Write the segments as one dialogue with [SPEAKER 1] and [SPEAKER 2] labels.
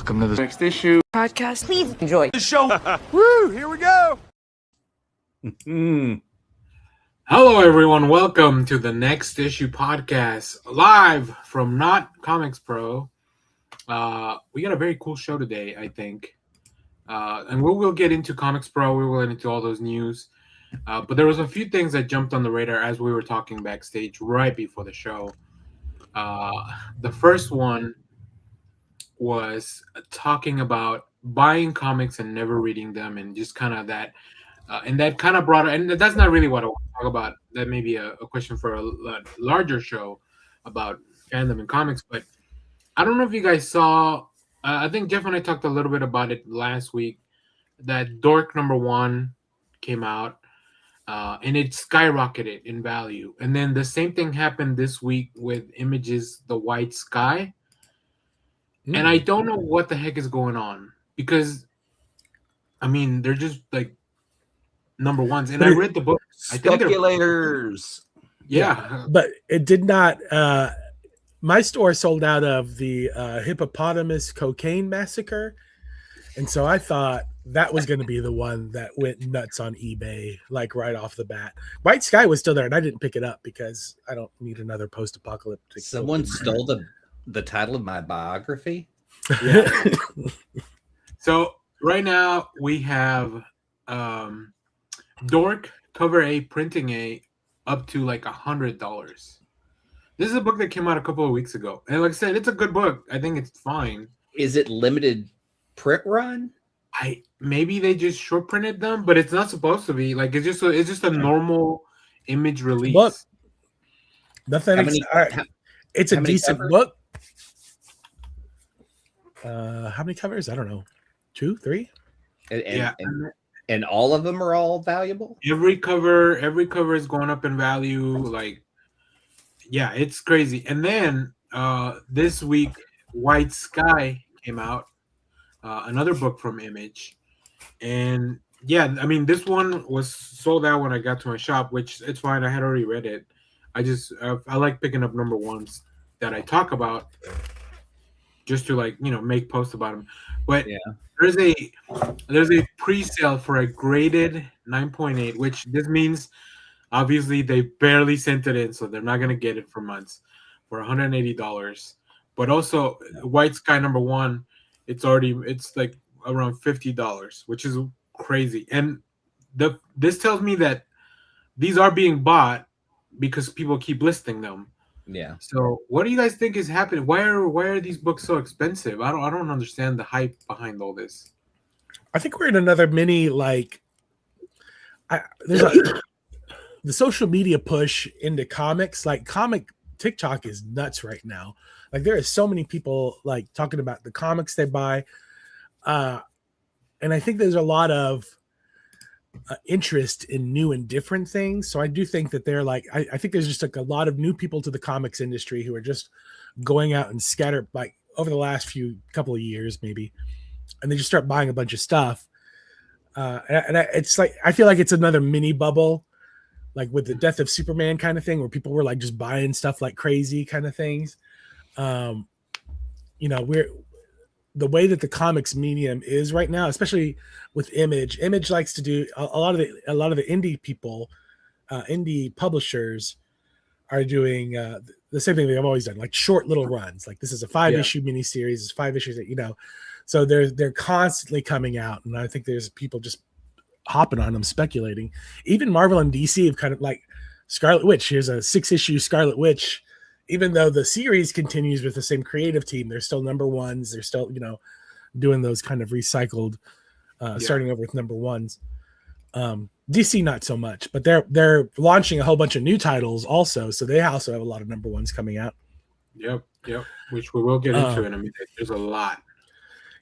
[SPEAKER 1] Welcome to the next issue
[SPEAKER 2] podcast. Please enjoy
[SPEAKER 1] the show. Woo! Here we go.
[SPEAKER 3] Hello, everyone. Welcome to the Next Issue podcast, live from Not Comics Pro. We got a very cool show today, I think, and we'll get into Comics Pro. We will get into all those news, but there was a few things that jumped on the radar as we were talking backstage right before the show. The first one was talking about buying comics and never reading them, and just kind of that. And that kind of brought, and that's not really what I want to talk about. That may be a question for a larger show about fandom and comics. But I don't know if you guys saw, I think Jeff and I talked a little bit about it last week, that Dork #1 came out, and it skyrocketed in value. And then the same thing happened this week with Image's The White Sky. And I don't know what the heck is going on, because, I mean, they're just like #1s, and I read the book.
[SPEAKER 4] Speculators.
[SPEAKER 3] Yeah,
[SPEAKER 5] but it did not. My store sold out of the hippopotamus cocaine massacre, and so I thought that was going to be the one that went nuts on eBay, like right off the bat. White Sky was still there, and I didn't pick it up because I don't need another post-apocalyptic.
[SPEAKER 4] Someone stole the title of my biography.
[SPEAKER 3] Yeah. So right now we have Dork cover A, printing A, up to like $100. This is a book that came out a couple of weeks ago, and like I said, it's a good book. I think it's fine.
[SPEAKER 4] Is it limited print run?
[SPEAKER 3] Maybe they just short printed them, but it's not supposed to be. Like it's just a normal Image release.
[SPEAKER 5] Look, nothing. It's a decent book. How many covers? I don't know. 2, 3?
[SPEAKER 4] And all of them are all valuable?
[SPEAKER 3] Every cover is going up in value. Like, yeah, it's crazy. And then this week, White Sky came out, another book from Image. And yeah, I mean, this one was sold out when I got to my shop, which it's fine. I had already read it. I like picking up #1s that I talk about, just to make posts about them. But yeah, there's a pre-sale for a graded 9.8, which this means obviously they barely sent it in, so they're not gonna get it for months, for $180. But also White Sky #1, it's like around $50, which is crazy. And this tells me that these are being bought because people keep listing them.
[SPEAKER 4] Yeah.
[SPEAKER 3] So what do you guys think is happening? Why are these books so expensive? I don't understand the hype behind all this.
[SPEAKER 5] I think we're in another mini the social media push into comics. Like comic TikTok is nuts right now. Like there are so many people like talking about the comics they buy. And I think there's a lot of interest in new and different things. So I do think that they're like, I think there's just like a lot of new people to the comics industry who are just going out and scatter like over the last couple of years, maybe. And they just start buying a bunch of stuff. It's like, I feel like it's another mini bubble, like with the death of Superman kind of thing, where people were like just buying stuff like crazy kind of things. The way that the comics medium is right now, especially with Image likes to do a lot of the indie people, indie publishers are doing the same thing they've always done, like short little runs. Like this is a 5-issue miniseries, it's 5 issues that, so they're constantly coming out. And I think there's people just hopping on them, speculating. Even Marvel and DC have kind of like Scarlet Witch. Here's a 6-issue Scarlet Witch. Even though the series continues with the same creative team, they're still #1s. They're still, doing those kind of recycled, starting over with #1s. DC not so much, but they're launching a whole bunch of new titles also, so they also have a lot of #1s coming out.
[SPEAKER 3] Yep, which we will get into in a minute. There's a lot.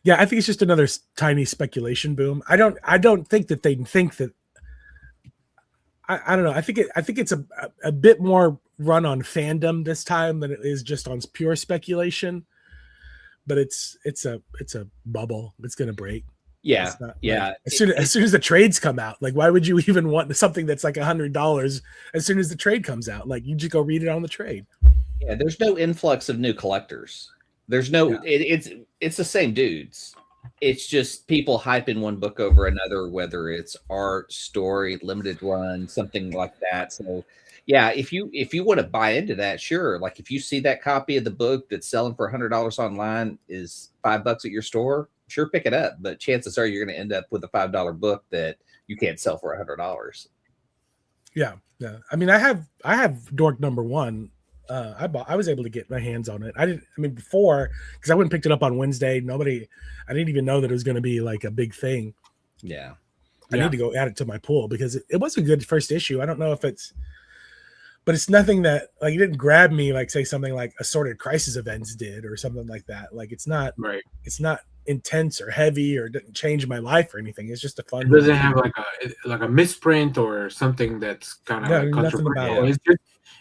[SPEAKER 5] Yeah, I think it's just another tiny speculation boom. I don't think that they think that. I don't know. I think it's a bit more run on fandom this time than it is just on pure speculation. But it's a bubble. It's gonna break.
[SPEAKER 4] Yeah,
[SPEAKER 5] like, as soon as the trades come out, like why would you even want something that's like $100 as soon as the trade comes out? Like you just go read it on the trade.
[SPEAKER 4] Yeah, there's no influx of new collectors. There's no
[SPEAKER 5] Yeah.
[SPEAKER 4] it's the same dudes. It's just people hyping one book over another, whether it's art, story, limited run, something like that. So yeah, if you want to buy into that, sure. Like if you see that copy of the book that's selling for $100 online is $5 at your store, sure pick it up. But chances are you're going to end up with a $5 book that you can't sell for $100.
[SPEAKER 5] Yeah. I mean, I have Dork number 1. I was able to get my hands on it. I mean, before, because I went and picked it up on Wednesday. I didn't even know that it was going to be like a big thing.
[SPEAKER 4] Yeah.
[SPEAKER 5] I need to go add it to my pool because it was a good first issue. I don't know if but it's nothing that like it didn't grab me like say something like Assorted Crisis Events did or something like that. Like it's not intense or heavy or didn't change my life or anything. It's just a fun.
[SPEAKER 3] It doesn't have like a misprint or something that's kind of like controversial.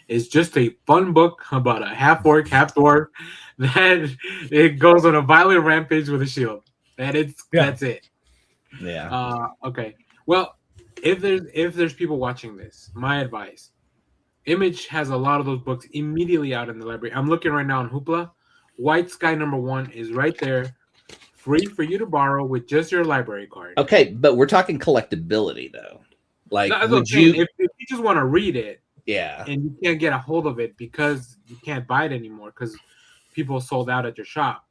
[SPEAKER 3] It's just a fun book about a half orc, half dwarf that it goes on a violent rampage with a shield. That's it.
[SPEAKER 4] Yeah.
[SPEAKER 3] Okay. Well, if there's people watching this, my advice: Image has a lot of those books immediately out in the library. I'm looking right now on Hoopla. White Sky number 1 is right there, free for you to borrow with just your library card.
[SPEAKER 4] Okay, but we're talking collectability though. Like,
[SPEAKER 3] would you? If you just want to read it,
[SPEAKER 4] yeah,
[SPEAKER 3] and you can't get a hold of it because you can't buy it anymore because people sold out at your shop,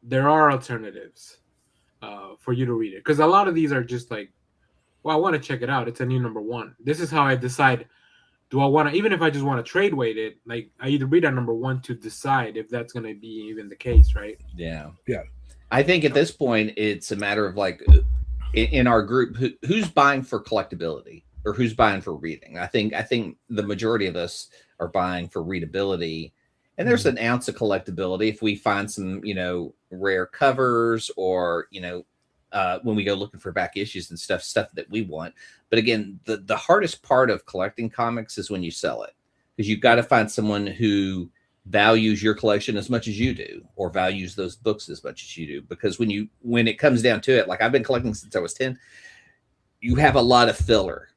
[SPEAKER 3] there are alternatives for you to read it. Because a lot of these are just like, well, I want to check it out. It's a new number 1. This is how I decide. Do I want to, even if I just want to trade weight it, like I either read on number 1 to decide if that's going to be even the case, right?
[SPEAKER 4] Yeah.
[SPEAKER 5] Yeah.
[SPEAKER 4] I think at this point, it's a matter of like in our group, who's buying for collectability or who's buying for reading. I think the majority of us are buying for readability, and there's an ounce of collectability if we find some, rare covers or, when we go looking for back issues and stuff that we want. But again, the hardest part of collecting comics is when you sell it, because you've got to find someone who values your collection as much as you do, or values those books as much as you do. Because when it comes down to it, like I've been collecting since I was 10, you have a lot of filler.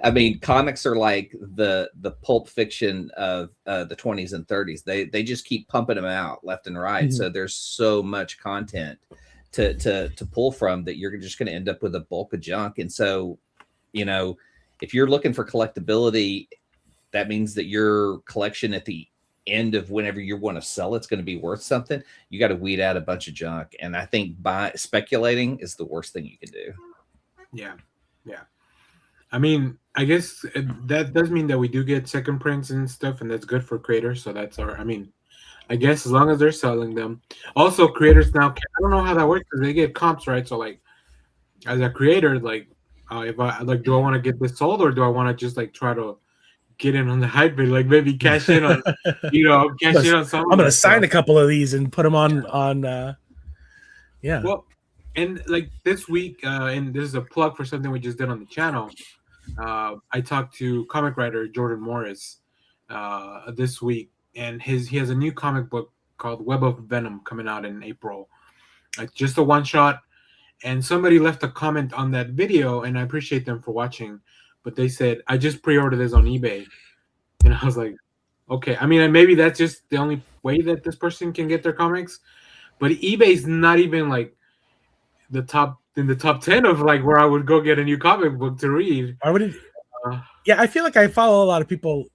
[SPEAKER 4] I mean, comics are like the pulp fiction of the 20s and 30s. They just keep pumping them out left and right. So there's so much content to pull from that you're just going to end up with a bulk of junk. And so, if you're looking for collectability, that means that your collection at the end of whenever you want to sell it's going to be worth something. You got to weed out a bunch of junk. And I think speculating is the worst thing you can do.
[SPEAKER 3] Yeah. I mean, I guess that does mean that we do get second prints and stuff, and that's good for creators. So that's I guess as long as they're selling them. Also, creators now, I don't know how that works because they get comps, right? So like, as a creator, like, if I like, do I want to get this sold or do I want to just like try to get in on the hype and like maybe cash in on, cash in on something?
[SPEAKER 5] I'm gonna sign a couple of these and put them on. Yeah.
[SPEAKER 3] Well, and like this week, and this is a plug for something we just did on the channel. I talked to comic writer Jordan Morris this week, and he has a new comic book called Web of Venom coming out in April. Just a one shot, and somebody left a comment on that video, and I appreciate them for watching. But they said, I just pre-ordered this on eBay, and I was like, okay. I mean, maybe that's just the only way that this person can get their comics. But eBay's not even like the top 10 of like where I would go get a new comic book to read.
[SPEAKER 5] Yeah, I feel like I follow a lot of people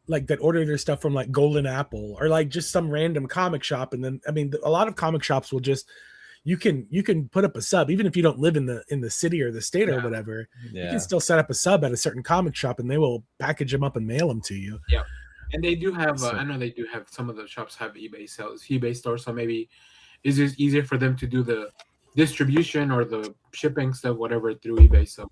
[SPEAKER 5] like that order their stuff from like Golden Apple or like just some random comic shop, and then a lot of comic shops will just you can put up a sub even if you don't live in the city or the state or whatever. You can still set up a sub at a certain comic shop, and they will package them up and mail them to you.
[SPEAKER 3] Yeah, and they do have. I know they do have, some of the shops have eBay stores, so maybe it's just easier for them to do the distribution or the shipping stuff, whatever, through eBay. So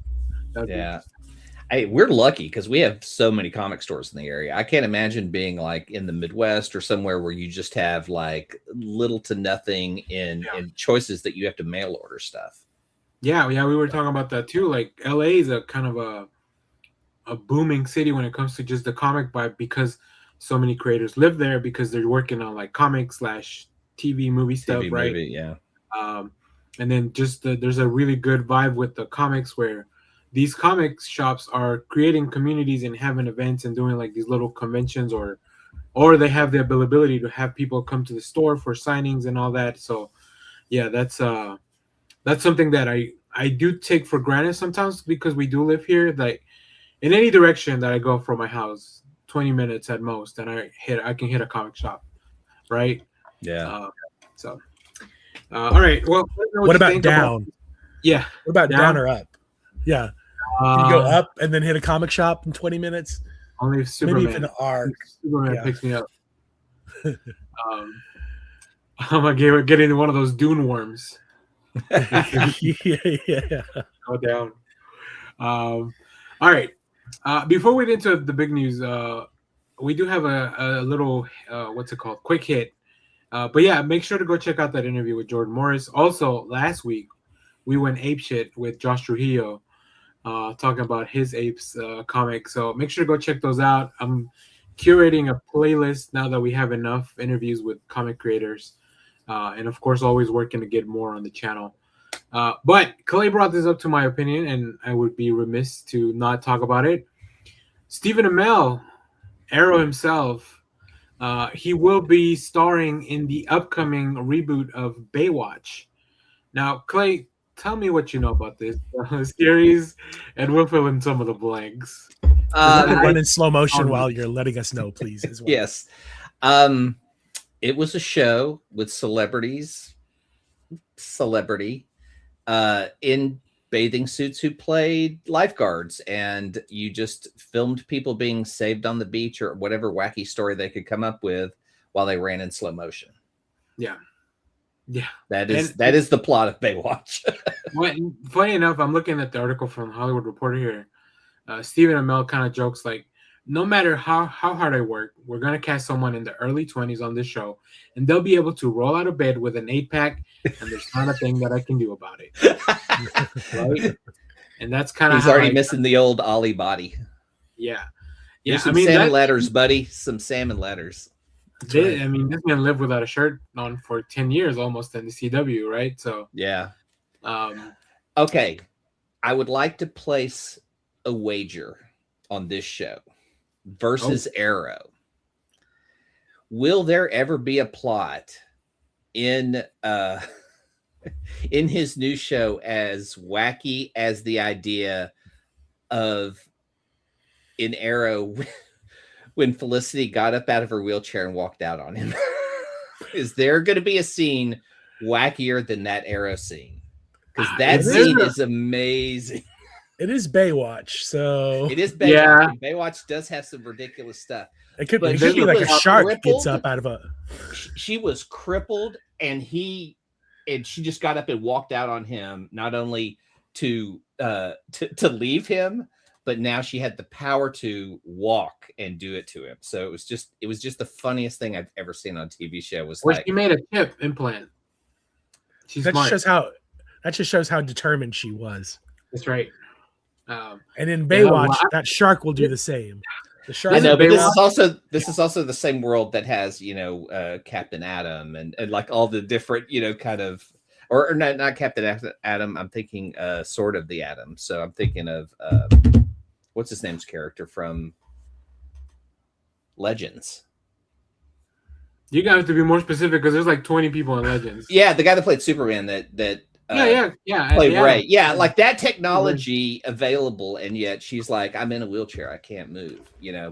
[SPEAKER 4] hey, we're lucky because we have so many comic stores in the area. I can't imagine being like in the Midwest or somewhere where you just have like little to nothing in choices that you have to mail order stuff.
[SPEAKER 3] Yeah, we were talking about that too. Like LA is a kind of a booming city when it comes to just the comic vibe, because so many creators live there because they're working on like comics/TV movie stuff, right?
[SPEAKER 4] Movie, yeah.
[SPEAKER 3] And then just there's a really good vibe with the comics where these comics shops are creating communities and having events and doing like these little conventions or or they have the availability to have people come to the store for signings and all that. So yeah, that's something that I do take for granted sometimes because we do live here. Like in any direction that I go from my house, 20 minutes at most, and I can hit a comic shop, right?
[SPEAKER 4] Yeah.
[SPEAKER 3] So all right. Well, let me know
[SPEAKER 5] What
[SPEAKER 3] you
[SPEAKER 5] about
[SPEAKER 3] think
[SPEAKER 5] down?
[SPEAKER 3] Yeah.
[SPEAKER 5] What about down or up? Yeah. Can you go up and then hit a comic shop in 20 minutes?
[SPEAKER 3] Only if Superman.
[SPEAKER 5] Maybe even arc.
[SPEAKER 3] Superman picks me up. I'm gonna get into one of those dune worms.
[SPEAKER 5] Yeah.
[SPEAKER 3] Go down. All right. Before we get into the big news, we do have a little what's it called? Quick hit. But yeah, make sure to go check out that interview with Jordan Morris. Also, last week we went apeshit with Josh Trujillo, talking about his Apes comic. So make sure to go check those out. I'm curating a playlist now that we have enough interviews with comic creators, and of course, always working to get more on the channel. But Clay brought this up to my opinion, and I would be remiss to not talk about it. Stephen Amell, Arrow himself, he will be starring in the upcoming reboot of Baywatch. Now, Clay, tell me what you know about this series, and we'll fill in some of the blanks.
[SPEAKER 5] Run in slow motion while you're letting us know, please. As well.
[SPEAKER 4] Yes. It was a show with celebrity in bathing suits who played lifeguards, and you just filmed people being saved on the beach or whatever wacky story they could come up with while they ran in slow motion.
[SPEAKER 3] Yeah.
[SPEAKER 4] That is the plot of Baywatch.
[SPEAKER 3] Funny enough, I'm looking at the article from Hollywood Reporter here. Stephen Amell kind of jokes like, no matter how hard I work, we're going to cast someone in the early 20s on this show, and they'll be able to roll out of bed with an 8-pack, and there's not a thing that I can do about it. Right? And that's kind of
[SPEAKER 4] He's already missing the old Ollie body.
[SPEAKER 3] Yeah.
[SPEAKER 4] There's some salmon letters, buddy. Some salmon letters.
[SPEAKER 3] Right. I mean, this man lived without a shirt on for 10 years almost in the CW, right? So
[SPEAKER 4] yeah. Okay. I would like to place a wager on this show versus Arrow. Will there ever be a plot in his new show as wacky as the idea of in Arrow when Felicity got up out of her wheelchair and walked out on him? Is there going to be a scene wackier than that Arrow scene? Because that scene is amazing.
[SPEAKER 5] It is Baywatch, so
[SPEAKER 4] it is Baywatch.
[SPEAKER 3] Yeah.
[SPEAKER 4] Baywatch does have some ridiculous stuff.
[SPEAKER 5] It could be like a shark gets up out of a.
[SPEAKER 4] She was crippled, and she just got up and walked out on him. Not only to leave him, but now she had the power to walk and do it to him. So it was just the funniest thing I've ever seen on a TV show.
[SPEAKER 3] She made a chip implant.
[SPEAKER 5] That just shows how determined she was.
[SPEAKER 3] That's right.
[SPEAKER 5] And in Baywatch, that shark will do the same. The shark.
[SPEAKER 4] I know, but this is also the same world that has Captain Atom and like all the different kind of or not Captain Atom. I'm thinking Sword of the Atom. So I'm thinking of what's his name's character from Legends.
[SPEAKER 3] You got to be more specific because there's like 20 people in Legends.
[SPEAKER 4] Yeah, the guy that played Superman that played Ray. Yeah, like that technology available, and yet she's like, I'm in a wheelchair, I can't move.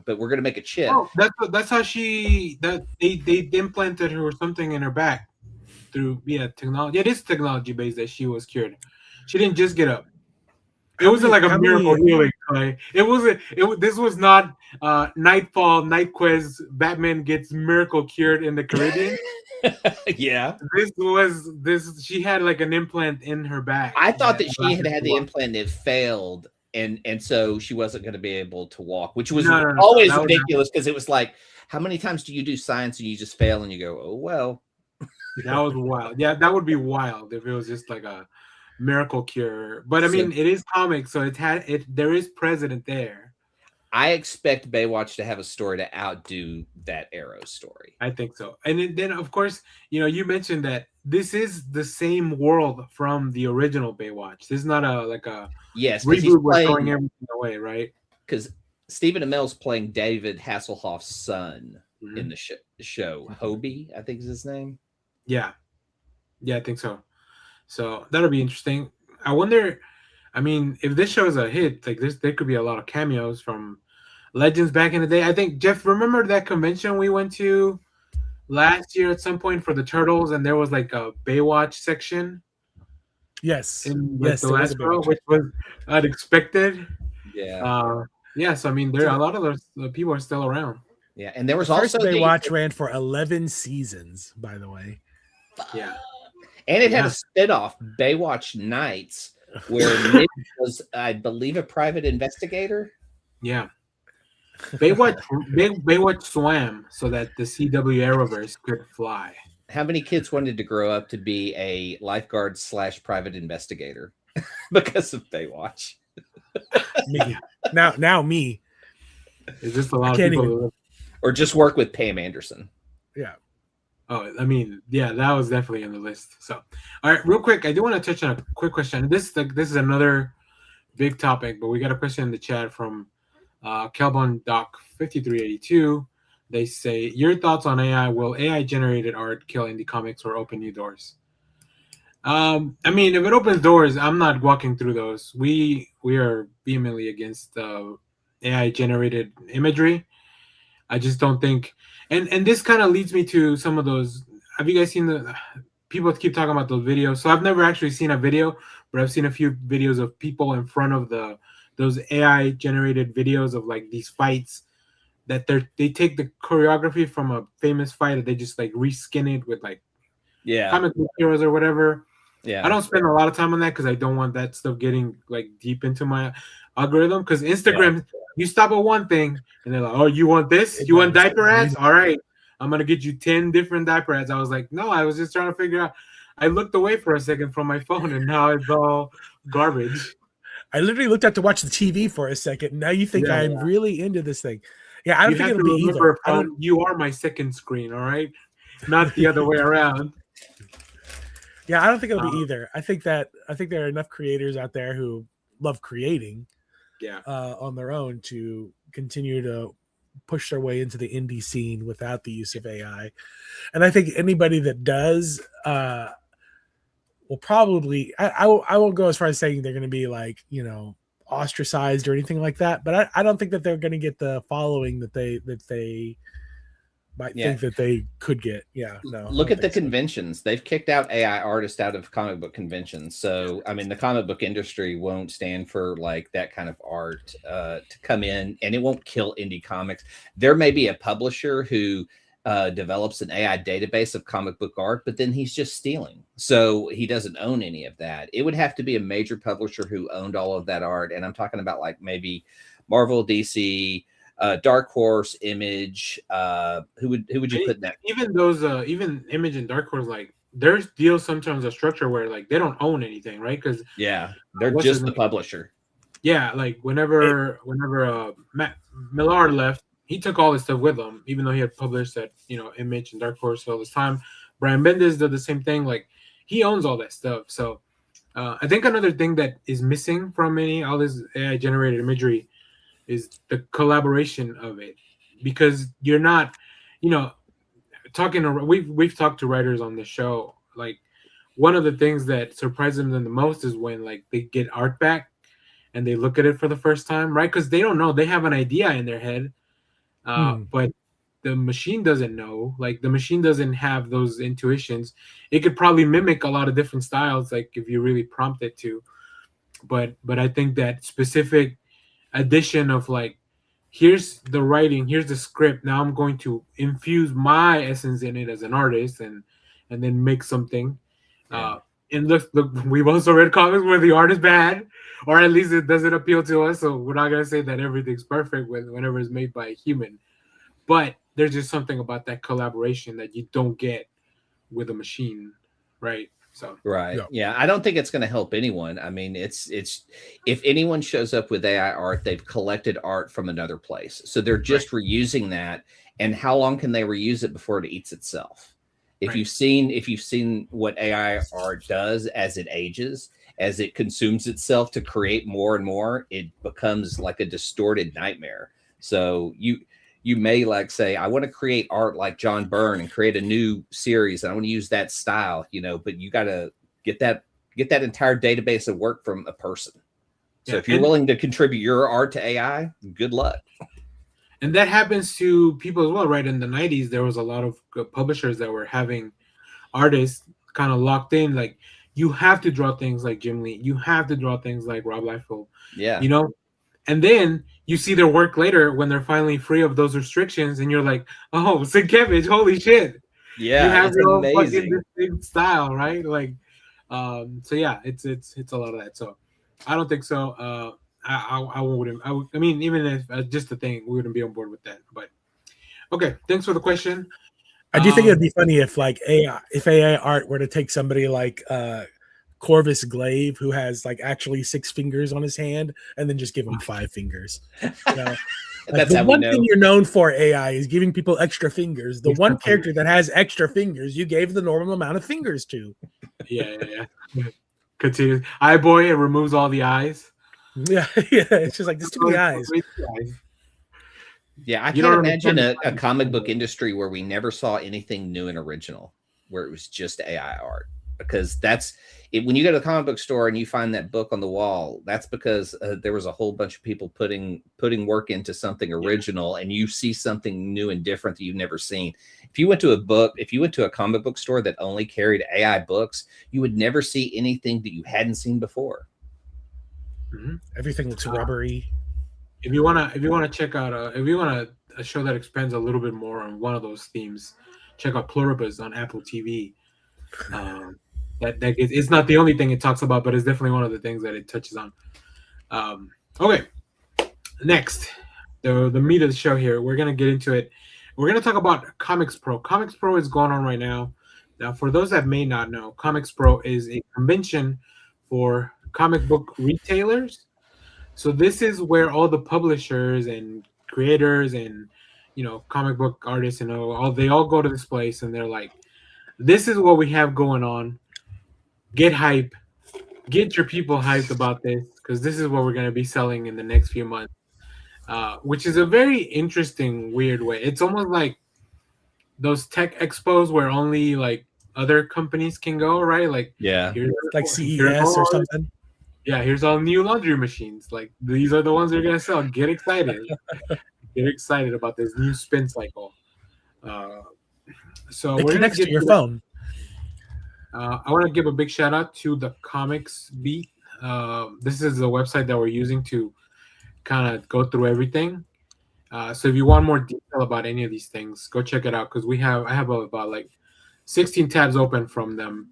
[SPEAKER 4] But we're gonna make a chip.
[SPEAKER 3] Oh, that's how they implanted her or something in her back through technology. It is technology based that she was cured. She didn't just get up. It wasn't like a miracle healing, Clay. This was not Nightfall, Nightquest, Batman gets miracle cured in the Caribbean.
[SPEAKER 4] Yeah.
[SPEAKER 3] She had like an implant in her back.
[SPEAKER 4] I thought that she had the implant and it failed, and so she wasn't going to be able to walk, which was always ridiculous because it was like, how many times do you do science and you just fail and you go, oh well.
[SPEAKER 3] That was wild. Yeah, that would be wild if it was just like a miracle cure. But I mean, it is comics, so there is precedent there.
[SPEAKER 4] I expect Baywatch to have a story to outdo that Arrow story.
[SPEAKER 3] I think so. And then of course, you mentioned that this is the same world from the original Baywatch. This is not a reboot where throwing everything away, right?
[SPEAKER 4] Because Stephen Amell's playing David Hasselhoff's son in the show. Hobie, I think is his name.
[SPEAKER 3] Yeah, I think so. So that'll be interesting. I wonder. I mean, if this show is a hit, like this, there could be a lot of cameos from legends back in the day. I think Jeff, remember that convention we went to last year at some point for the Turtles, and there was like a Baywatch section
[SPEAKER 5] Yes.
[SPEAKER 3] in like
[SPEAKER 5] Yes,
[SPEAKER 3] the
[SPEAKER 5] there was
[SPEAKER 3] last
[SPEAKER 5] a big
[SPEAKER 3] row,
[SPEAKER 5] one.
[SPEAKER 3] which was unexpected.
[SPEAKER 4] Yeah.
[SPEAKER 3] Yeah. So I mean, there a lot of those people are still around.
[SPEAKER 4] Yeah, and there was
[SPEAKER 5] First
[SPEAKER 4] also
[SPEAKER 5] Baywatch ran for 11 seasons, by the way.
[SPEAKER 3] Yeah.
[SPEAKER 4] and it had a spin-off, Baywatch Nights, where Nick was, I believe, a private investigator.
[SPEAKER 3] Yeah. Baywatch swam so that the CW Arrowverse could fly.
[SPEAKER 4] How many kids wanted to grow up to be a lifeguard / private investigator because of Baywatch?
[SPEAKER 5] Me. Now me.
[SPEAKER 3] It's just a lot of people.
[SPEAKER 4] Or just work with Pam Anderson.
[SPEAKER 5] Yeah.
[SPEAKER 3] Oh, I mean, yeah, that was definitely on the list. So, all right, real quick, I do want to touch on a quick question. This is another big topic, but we got a question in the chat from Kelbon Doc 5382. They say, your thoughts on AI? Will AI generated art kill indie comics or open new doors? I mean, if it opens doors, I'm not walking through those. We are vehemently against AI generated imagery. I just don't think, and this kind of leads me to some of those. Have you guys seen the people keep talking about those videos? So I've never actually seen a video, but I've seen a few videos of people in front of those AI generated videos of like these fights that they take the choreography from a famous fight and they just like reskin it with like comic book heroes or whatever. Yeah, I don't spend a lot of time on that because I don't want that stuff getting like deep into my algorithm. Because Instagram, you stop at one thing and they're like, "Oh, you want this? You want diaper ads? All right, I'm gonna get you 10 different diaper ads." I was like, "No, I was just trying to figure out." I looked away for a second from my phone, and now it's all garbage.
[SPEAKER 5] I literally looked up to watch the TV for a second. Now you think I'm really into this thing? Yeah, I don't think it'll be either.
[SPEAKER 3] You are my second screen, all right, not the other way around.
[SPEAKER 5] Yeah, I don't think it'll be either. I think there are enough creators out there who love creating, on their own to continue to push their way into the indie scene without the use of AI. And I think anybody that does will probably. I won't go as far as saying they're going to be like ostracized or anything like that, but I don't think that they're going to get the following that they might think that they could get. No.
[SPEAKER 4] Look at the conventions. They've kicked out AI artists out of comic book conventions. So, I mean, the comic book industry won't stand for like that kind of art to come in, and it won't kill indie comics. There may be a publisher who develops an AI database of comic book art, but then he's just stealing. So he doesn't own any of that. It would have to be a major publisher who owned all of that art. And I'm talking about like maybe Marvel, DC, Dark Horse, Image. Who would you put in that?
[SPEAKER 3] Even those, even Image and Dark Horse, like there's deals sometimes a structure where like they don't own anything, right? Because
[SPEAKER 4] they're just the publisher.
[SPEAKER 3] Yeah, like whenever Matt Millard left, he took all his stuff with him, even though he had published that Image and Dark Horse all this time. Brian Bendis did the same thing. Like he owns all that stuff. So I think another thing that is missing from all this AI generated imagery is the collaboration of it, because you're not, we've talked to writers on the show. Like one of the things that surprises them the most is when like they get art back and they look at it for the first time, right? Because they don't know, they have an idea in their head, but the machine doesn't know. Like the machine doesn't have those intuitions. It could probably mimic a lot of different styles, like if you really prompt it to. But I think that specific addition of like, here's the writing, here's the script, now I'm going to infuse my essence in it as an artist and then make something. And look, we've also read comics where the art is bad, or at least it doesn't appeal to us, so we're not going to say that everything's perfect whenever it's made by a human. But there's just something about that collaboration that you don't get with a machine, right? So
[SPEAKER 4] yeah, I don't think it's going to help anyone. I mean, it's if anyone shows up with AI art, they've collected art from another place, so they're just reusing that. And how long can they reuse it before it eats itself? If you've seen what AI art does as it ages, as it consumes itself to create more and more, it becomes like a distorted nightmare. So you may like say, I want to create art like John Byrne and create a new series, and I want to use that style, but you got to get that entire database of work from a person. So if you're willing to contribute your art to AI, good luck.
[SPEAKER 3] And that happens to people as well, right? In the 90s, there was a lot of publishers that were having artists kind of locked in. Like, you have to draw things like Jim Lee. You have to draw things like Rob Liefeld.
[SPEAKER 4] Yeah.
[SPEAKER 3] And then you see their work later when they're finally free of those restrictions, and you're like, oh, Sienkiewicz, holy shit.
[SPEAKER 4] Yeah,
[SPEAKER 3] you have
[SPEAKER 4] it's
[SPEAKER 3] your own
[SPEAKER 4] amazing.
[SPEAKER 3] fucking distinct style, right? Like, so yeah, it's a lot of that. So I don't think so. I wouldn't. I mean, even if just a thing, we wouldn't be on board with that. But okay, thanks for the question.
[SPEAKER 5] I do think it'd be funny if AI art were to take somebody like Corvus Glaive, who has like actually 6 fingers on his hand, and then just give him 5 fingers.
[SPEAKER 4] That's
[SPEAKER 5] the one thing you're known for, AI, is giving people extra fingers. The one character that has extra fingers, you gave the normal amount of fingers to.
[SPEAKER 3] Yeah. Continue. Eye boy, it removes all the eyes.
[SPEAKER 5] Yeah. It's just like there's too many eyes.
[SPEAKER 4] Yeah, I can't imagine a comic book industry where we never saw anything new and original, where it was just AI art. Because that's it. When you go to the comic book store and you find that book on the wall, that's because there was a whole bunch of people putting work into something original, and you see something new and different that you've never seen. If you went to a comic book store that only carried AI books, you would never see anything that you hadn't seen before.
[SPEAKER 3] Mm-hmm.
[SPEAKER 5] Everything looks rubbery.
[SPEAKER 3] If you wanna check out if you want a show that expands a little bit more on one of those themes, check out Pluribus on Apple TV. It's not the only thing it talks about, but it's definitely one of the things that it touches on. Okay, next, the meat of the show here. We're gonna get into it. We're gonna talk about COMICSPRO. COMICSPRO is going on right now. Now, for those that may not know, COMICSPRO is a convention for comic book retailers. So this is where all the publishers and creators and comic book artists and they all go to this place, and they're like, this is what we have going on. Get hype. Get your people hyped about this, because this is what we're going to be selling in the next few months, which is a very interesting, weird way. It's almost like those tech expos where only like other companies can go, right? Like,
[SPEAKER 4] yeah,
[SPEAKER 5] like CES or something.
[SPEAKER 3] Yeah, here's all new laundry machines. Like, these are the ones they're going to sell. Get excited. Get excited about this new spin cycle. So
[SPEAKER 5] it
[SPEAKER 3] we're
[SPEAKER 5] connects to your phone.
[SPEAKER 3] I want to give a big shout out to the Comics Beat. This is the website that we're using to kind of go through everything. So if you want more detail about any of these things, go check it out, because I have about like 16 tabs open from them,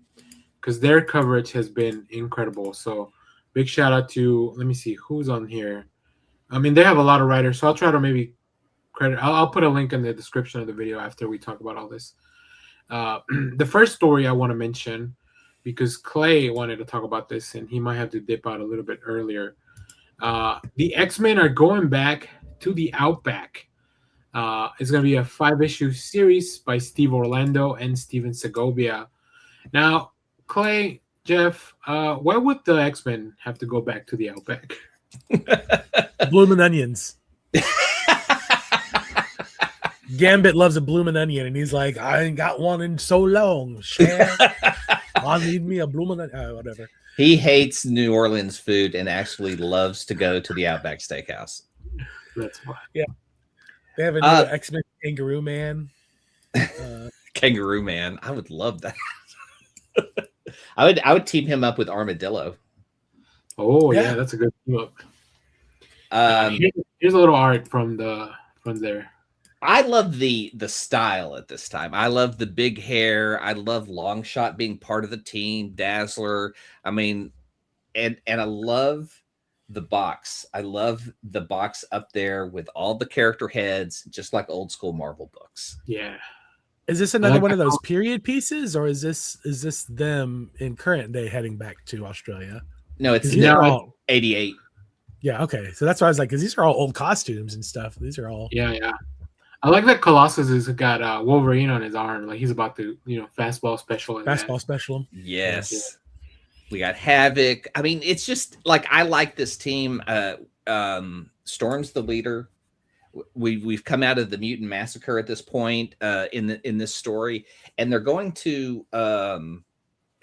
[SPEAKER 3] because their coverage has been incredible. So big shout out to, let me see who's on here. I mean, they have a lot of writers, so I'll try to maybe credit. I'll put a link in the description of the video after we talk about all this. The first story I want to mention, because Clay wanted to talk about this and he might have to dip out a little bit earlier. The X-Men are going back to the Outback. It's going to be a 5-issue series by Steve Orlando and Steven Segovia. Now, Clay, Jeff, why would the X-Men have to go back to the Outback?
[SPEAKER 5] Bloomin' onions. Gambit loves a bloomin' onion, and he's like, I ain't got one in so long. I need me a bloomin' onion. Whatever.
[SPEAKER 4] He hates New Orleans food and actually loves to go to the Outback Steakhouse.
[SPEAKER 3] That's why.
[SPEAKER 5] Yeah. They have a new X-Men Kangaroo Man.
[SPEAKER 4] Kangaroo Man. I would love that. I would team him up with Armadillo.
[SPEAKER 3] Oh yeah, that's a good team up. Here's a little art from there.
[SPEAKER 4] I love the style at this time. I love the big hair. I love Longshot being part of the team. Dazzler. I mean, and I love the box. I love the box up there with all the character heads, just like old school Marvel books.
[SPEAKER 3] Yeah.
[SPEAKER 5] Is this another one of those period pieces, or is this them in current day heading back to Australia?
[SPEAKER 4] No, it's
[SPEAKER 5] now
[SPEAKER 4] 88.
[SPEAKER 5] Yeah, okay. So that's why I was like, because these are all old costumes and stuff. These are all.
[SPEAKER 3] Yeah. I like that Colossus has got Wolverine on his arm, like he's about to, fastball special.
[SPEAKER 5] Special.
[SPEAKER 4] Yes. Yeah. We got Havoc. I mean, it's just like, I like this team. Storm's the leader. we've come out of the mutant massacre at this point in this story, and they're going to and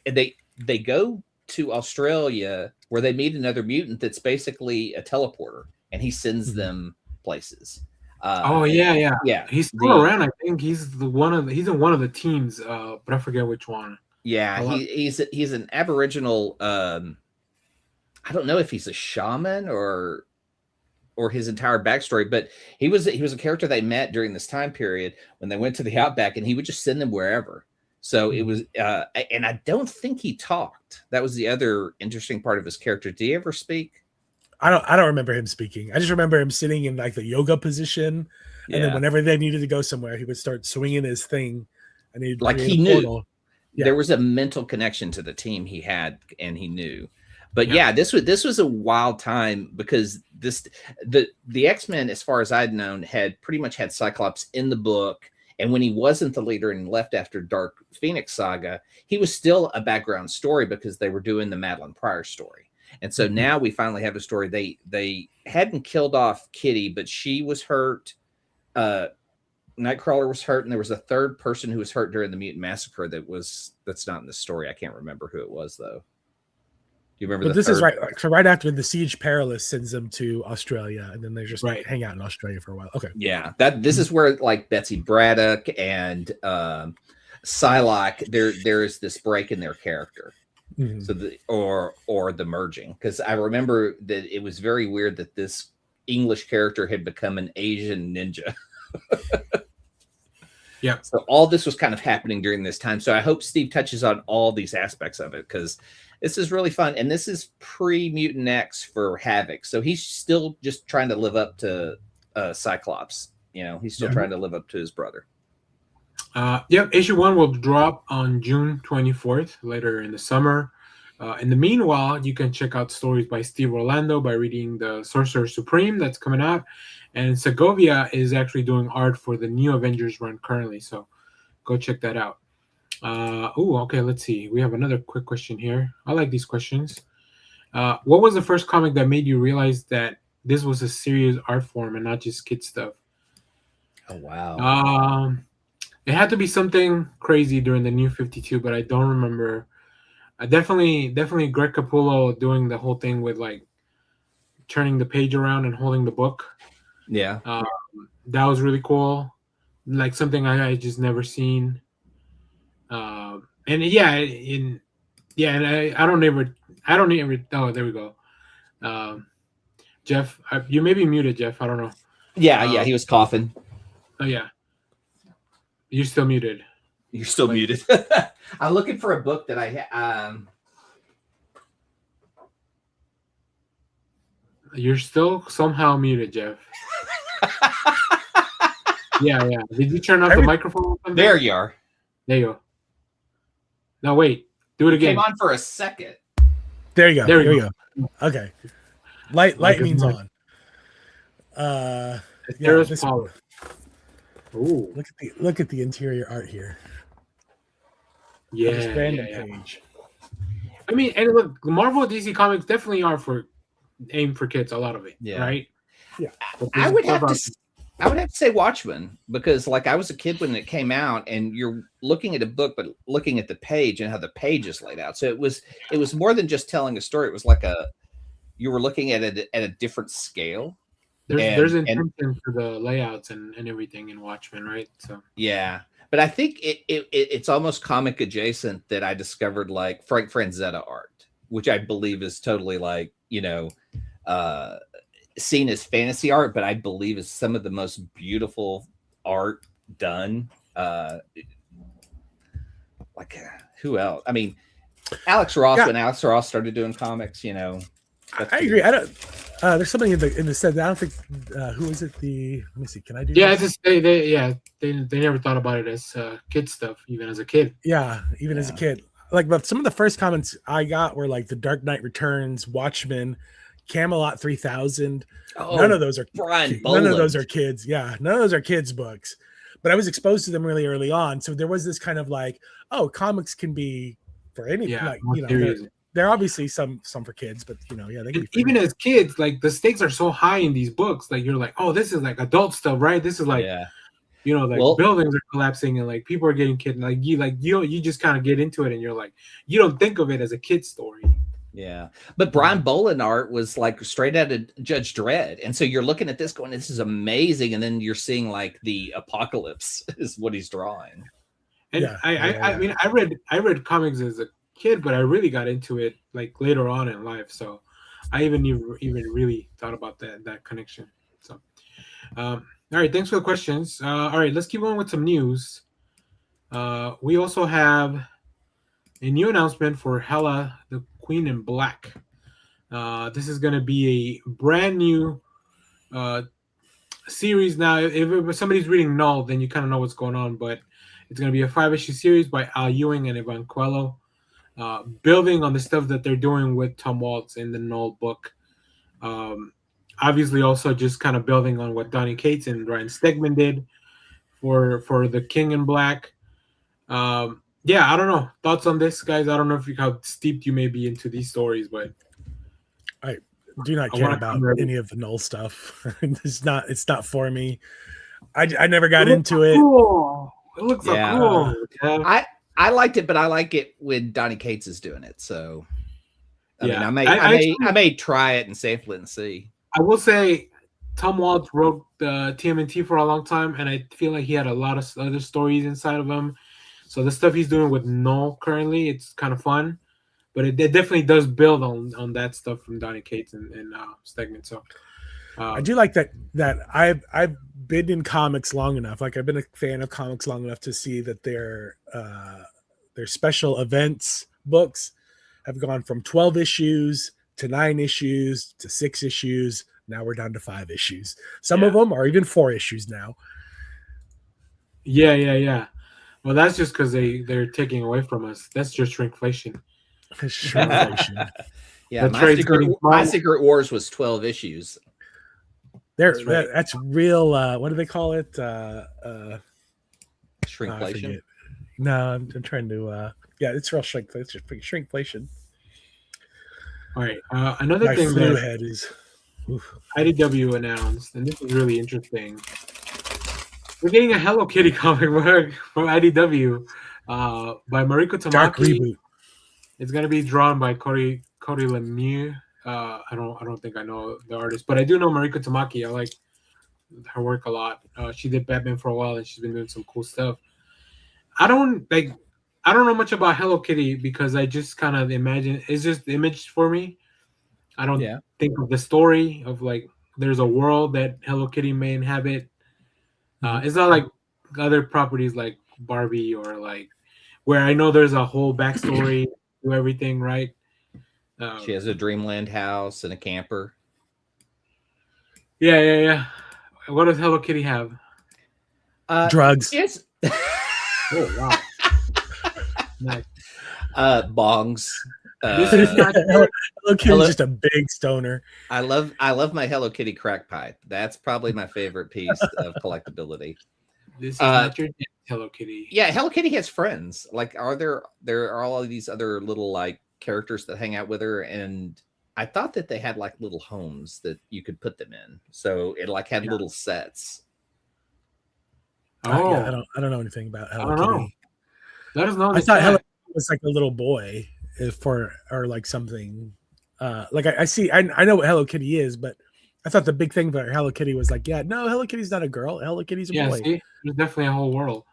[SPEAKER 4] they go to Australia where they meet another mutant that's basically a teleporter, and he sends them places. Yeah.
[SPEAKER 3] He's still around. I think he's in one of the teams, but I forget which one.
[SPEAKER 4] Yeah, he's an Aboriginal. I don't know if he's a shaman or his entire backstory, but he was a character they met during this time period when they went to the Outback, and he would just send them wherever. So it was, and I don't think he talked. That was the other interesting part of his character. Did he ever speak?
[SPEAKER 5] I don't remember him speaking. I just remember him sitting in like the yoga position, and then whenever they needed to go somewhere, he would start swinging his thing, and he'd
[SPEAKER 4] like he knew. There was a mental connection to the team he had, and he knew. But this was a wild time because the X-Men, as far as I'd known, had pretty much had Cyclops in the book, and when he wasn't the leader and left after Dark Phoenix Saga, he was still a background story because they were doing the Madeline Pryor story. And so now we finally have a story. They hadn't killed off Kitty, but she was hurt. Nightcrawler was hurt, and there was a third person who was hurt during the Mutant Massacre that's not in the story. I can't remember who it was though. Do you remember?
[SPEAKER 5] But this is right. So right after the Siege Perilous sends them to Australia, and then they just hang out in Australia for a while. Okay.
[SPEAKER 4] Yeah, this is where like Betsy Braddock and Psylocke, there is this break in their character. Mm-hmm. So or the merging, because I remember that it was very weird that this English character had become an Asian ninja.
[SPEAKER 3] Yeah.
[SPEAKER 4] So all this was kind of happening during this time. So I hope Steve touches on all these aspects of it, because this is really fun. And this is pre-Mutant X for Havoc. So he's still just trying to live up to Cyclops. You know, he's still trying to live up to his brother.
[SPEAKER 3] Issue 1 will drop on June 24th, later in the summer. In the meanwhile, you can check out stories by Steve Orlando by reading the Sorcerer Supreme that's coming out. And Segovia is actually doing art for the New Avengers run currently. So go check that out. Okay, let's see. We have another quick question here. I like these questions. What was the first comic that made you realize that this was a serious art form and not just kid stuff?
[SPEAKER 4] Oh, wow.
[SPEAKER 3] It had to be something crazy during the New 52, but I don't remember. Definitely Greg Capullo doing the whole thing with like turning the page around and holding the book.
[SPEAKER 4] Yeah.
[SPEAKER 3] That was really cool. Like something I just never seen. And I don't ever. Oh, there we go. Jeff, you may be muted, Jeff. I don't know.
[SPEAKER 4] Yeah, he was coughing.
[SPEAKER 3] Oh yeah. You're still muted.
[SPEAKER 4] You're still muted. I'm looking for a book that I
[SPEAKER 3] You're still somehow muted, Jeff. Yeah. Did you turn off the microphone?
[SPEAKER 4] There you are.
[SPEAKER 3] There you go. No, wait. Do it again.
[SPEAKER 4] Came on for a second.
[SPEAKER 5] There you go.
[SPEAKER 3] There you
[SPEAKER 5] go. Okay. Light means on.
[SPEAKER 3] There's power.
[SPEAKER 5] Ooh. Look at the interior art here.
[SPEAKER 3] Yeah.
[SPEAKER 5] Page.
[SPEAKER 3] I mean, and look, Marvel DC Comics definitely are aimed for kids, a lot of it. Yeah. Right?
[SPEAKER 5] Yeah.
[SPEAKER 4] I would have to say Watchmen, because like I was a kid when it came out, and you're looking at a book but looking at the page and how the page is laid out. So it was more than just telling a story. It was like you were looking at it at a different scale.
[SPEAKER 3] There's intention for the layouts and everything in Watchmen, right? So
[SPEAKER 4] yeah, but I think it's almost comic adjacent that I discovered like Frank Franzetta art, which I believe is totally like, seen as fantasy art, but I believe is some of the most beautiful art done. Who else? I mean, Alex Ross, when Alex Ross started doing comics,
[SPEAKER 5] I agree. I don't. There's somebody in the set. I don't think. Who is it? Let me see. Can I do?
[SPEAKER 3] Yeah, it's just they never thought about it as kid stuff, even as a kid.
[SPEAKER 5] Yeah, even as a kid. Like, but some of the first comments I got were like The Dark Knight Returns, Watchmen, Camelot 3000.
[SPEAKER 4] Oh,
[SPEAKER 5] none of those are
[SPEAKER 4] Brian
[SPEAKER 5] none of those are kids. Yeah, none of those are kids' books. But I was exposed to them really early on, so there was this kind of like, oh, comics can be for anything.
[SPEAKER 3] Yeah,
[SPEAKER 5] like, There are obviously some for kids, but they can
[SPEAKER 3] And
[SPEAKER 5] be
[SPEAKER 3] even as kids, like the stakes are so high in these books, like you're like, oh, this is like adult stuff, right? This is like,
[SPEAKER 4] Yeah.
[SPEAKER 3] like
[SPEAKER 4] Well,
[SPEAKER 3] buildings are collapsing and like people are getting kidnapped. You just kind of get into it and you're like, you don't think of it as a kid's story.
[SPEAKER 4] yeah. But Brian Boland art was like straight out of Judge Dredd. And so you're looking at this going, this is amazing. And then you're seeing like the apocalypse is what he's drawing.
[SPEAKER 3] And
[SPEAKER 5] Yeah,
[SPEAKER 3] I mean, I read comics as a kid, but I really got into it like later on in life. So I even really thought about that connection. So, all right, thanks for the questions. All right, let's keep on with some news. We also have a new announcement for Hela, the Queen in Black. This is going to be a brand new series. Now, if somebody's reading Null, then you kind of know what's going on, but it's going to be a 5-issue series by Al Ewing and Ivan Coelho, building on the stuff that they're doing with Tom Waltz in the Null book. Obviously, also just kind of building on what Donny Cates and Ryan Stegman did for the King in Black. Yeah, I don't know. Thoughts on this, guys? I don't know how steeped you may be into these stories, but
[SPEAKER 5] I do not care about any of the Null stuff. It's not for me. I never got into it.
[SPEAKER 3] Cool. It looks so cool. Yeah.
[SPEAKER 4] I liked it, but I like it when Donny Cates is doing it. So I mean, I may try it and sample it and see.
[SPEAKER 3] I will say Tom Waltz wrote the TMNT for a long time, and I feel like he had a lot of other stories inside of him. So the stuff he's doing with Null currently, it's kind of fun, but it definitely does build on that stuff from Donny Cates and Stegman. So
[SPEAKER 5] I do like that I've been in comics long enough. Like I've been a fan of comics long enough to see that their special events books have gone from 12 issues to 9 issues to 6 issues. Now we're down to 5 issues. Some of them are even 4 issues now.
[SPEAKER 3] Yeah. Well, that's just because they're taking away from us. That's just shrinkflation.
[SPEAKER 5] Shrinkflation.
[SPEAKER 4] Yeah, my Secret Wars was 12 issues.
[SPEAKER 5] That's real. What do they call it?
[SPEAKER 4] Shrinkflation.
[SPEAKER 5] No, I'm trying to. Yeah, it's real shrinkflation. It's just shrinkflation.
[SPEAKER 3] All right. Another
[SPEAKER 5] My
[SPEAKER 3] thing
[SPEAKER 5] flu
[SPEAKER 3] that
[SPEAKER 5] head is.
[SPEAKER 3] IDW announced, and this is really interesting. We're getting a Hello Kitty comic book from IDW by Mariko Tamaki.
[SPEAKER 5] Dark reboot.
[SPEAKER 3] It's gonna be drawn by Cody Lemieux. I don't think I know the artist, but I do know Mariko Tamaki. I like her work a lot. She did Batman for a while, and she's been doing some cool stuff. I don't know much about Hello Kitty because I just kind of imagine it's just image for me. I don't think of the story of like there's a world that Hello Kitty may inhabit. It's not like other properties like Barbie or like where I know there's a whole backstory to everything, right?
[SPEAKER 4] She has a Dreamland house and a camper.
[SPEAKER 3] Yeah. What does Hello Kitty have?
[SPEAKER 5] Drugs.
[SPEAKER 4] Yes.
[SPEAKER 3] Oh wow. Nice.
[SPEAKER 4] Bongs.
[SPEAKER 5] Hello Kitty's just a big stoner.
[SPEAKER 4] I love my Hello Kitty crack pipe. That's probably my favorite piece of collectability.
[SPEAKER 3] This is not your Hello Kitty.
[SPEAKER 4] Yeah, Hello Kitty has friends. Like, there are all of these other little like characters that hang out with her, and I thought that they had like little homes that you could put them in. So it like had little sets.
[SPEAKER 3] Oh,
[SPEAKER 5] I don't know anything about Hello Kitty.
[SPEAKER 3] Know. Let us know.
[SPEAKER 5] I thought Hello Kitty was like a little boy or like something. Like I know what Hello Kitty is, but I thought the big thing about Hello Kitty was like, no, Hello Kitty's not a girl. Hello Kitty's a boy.
[SPEAKER 3] See? There's definitely a whole world.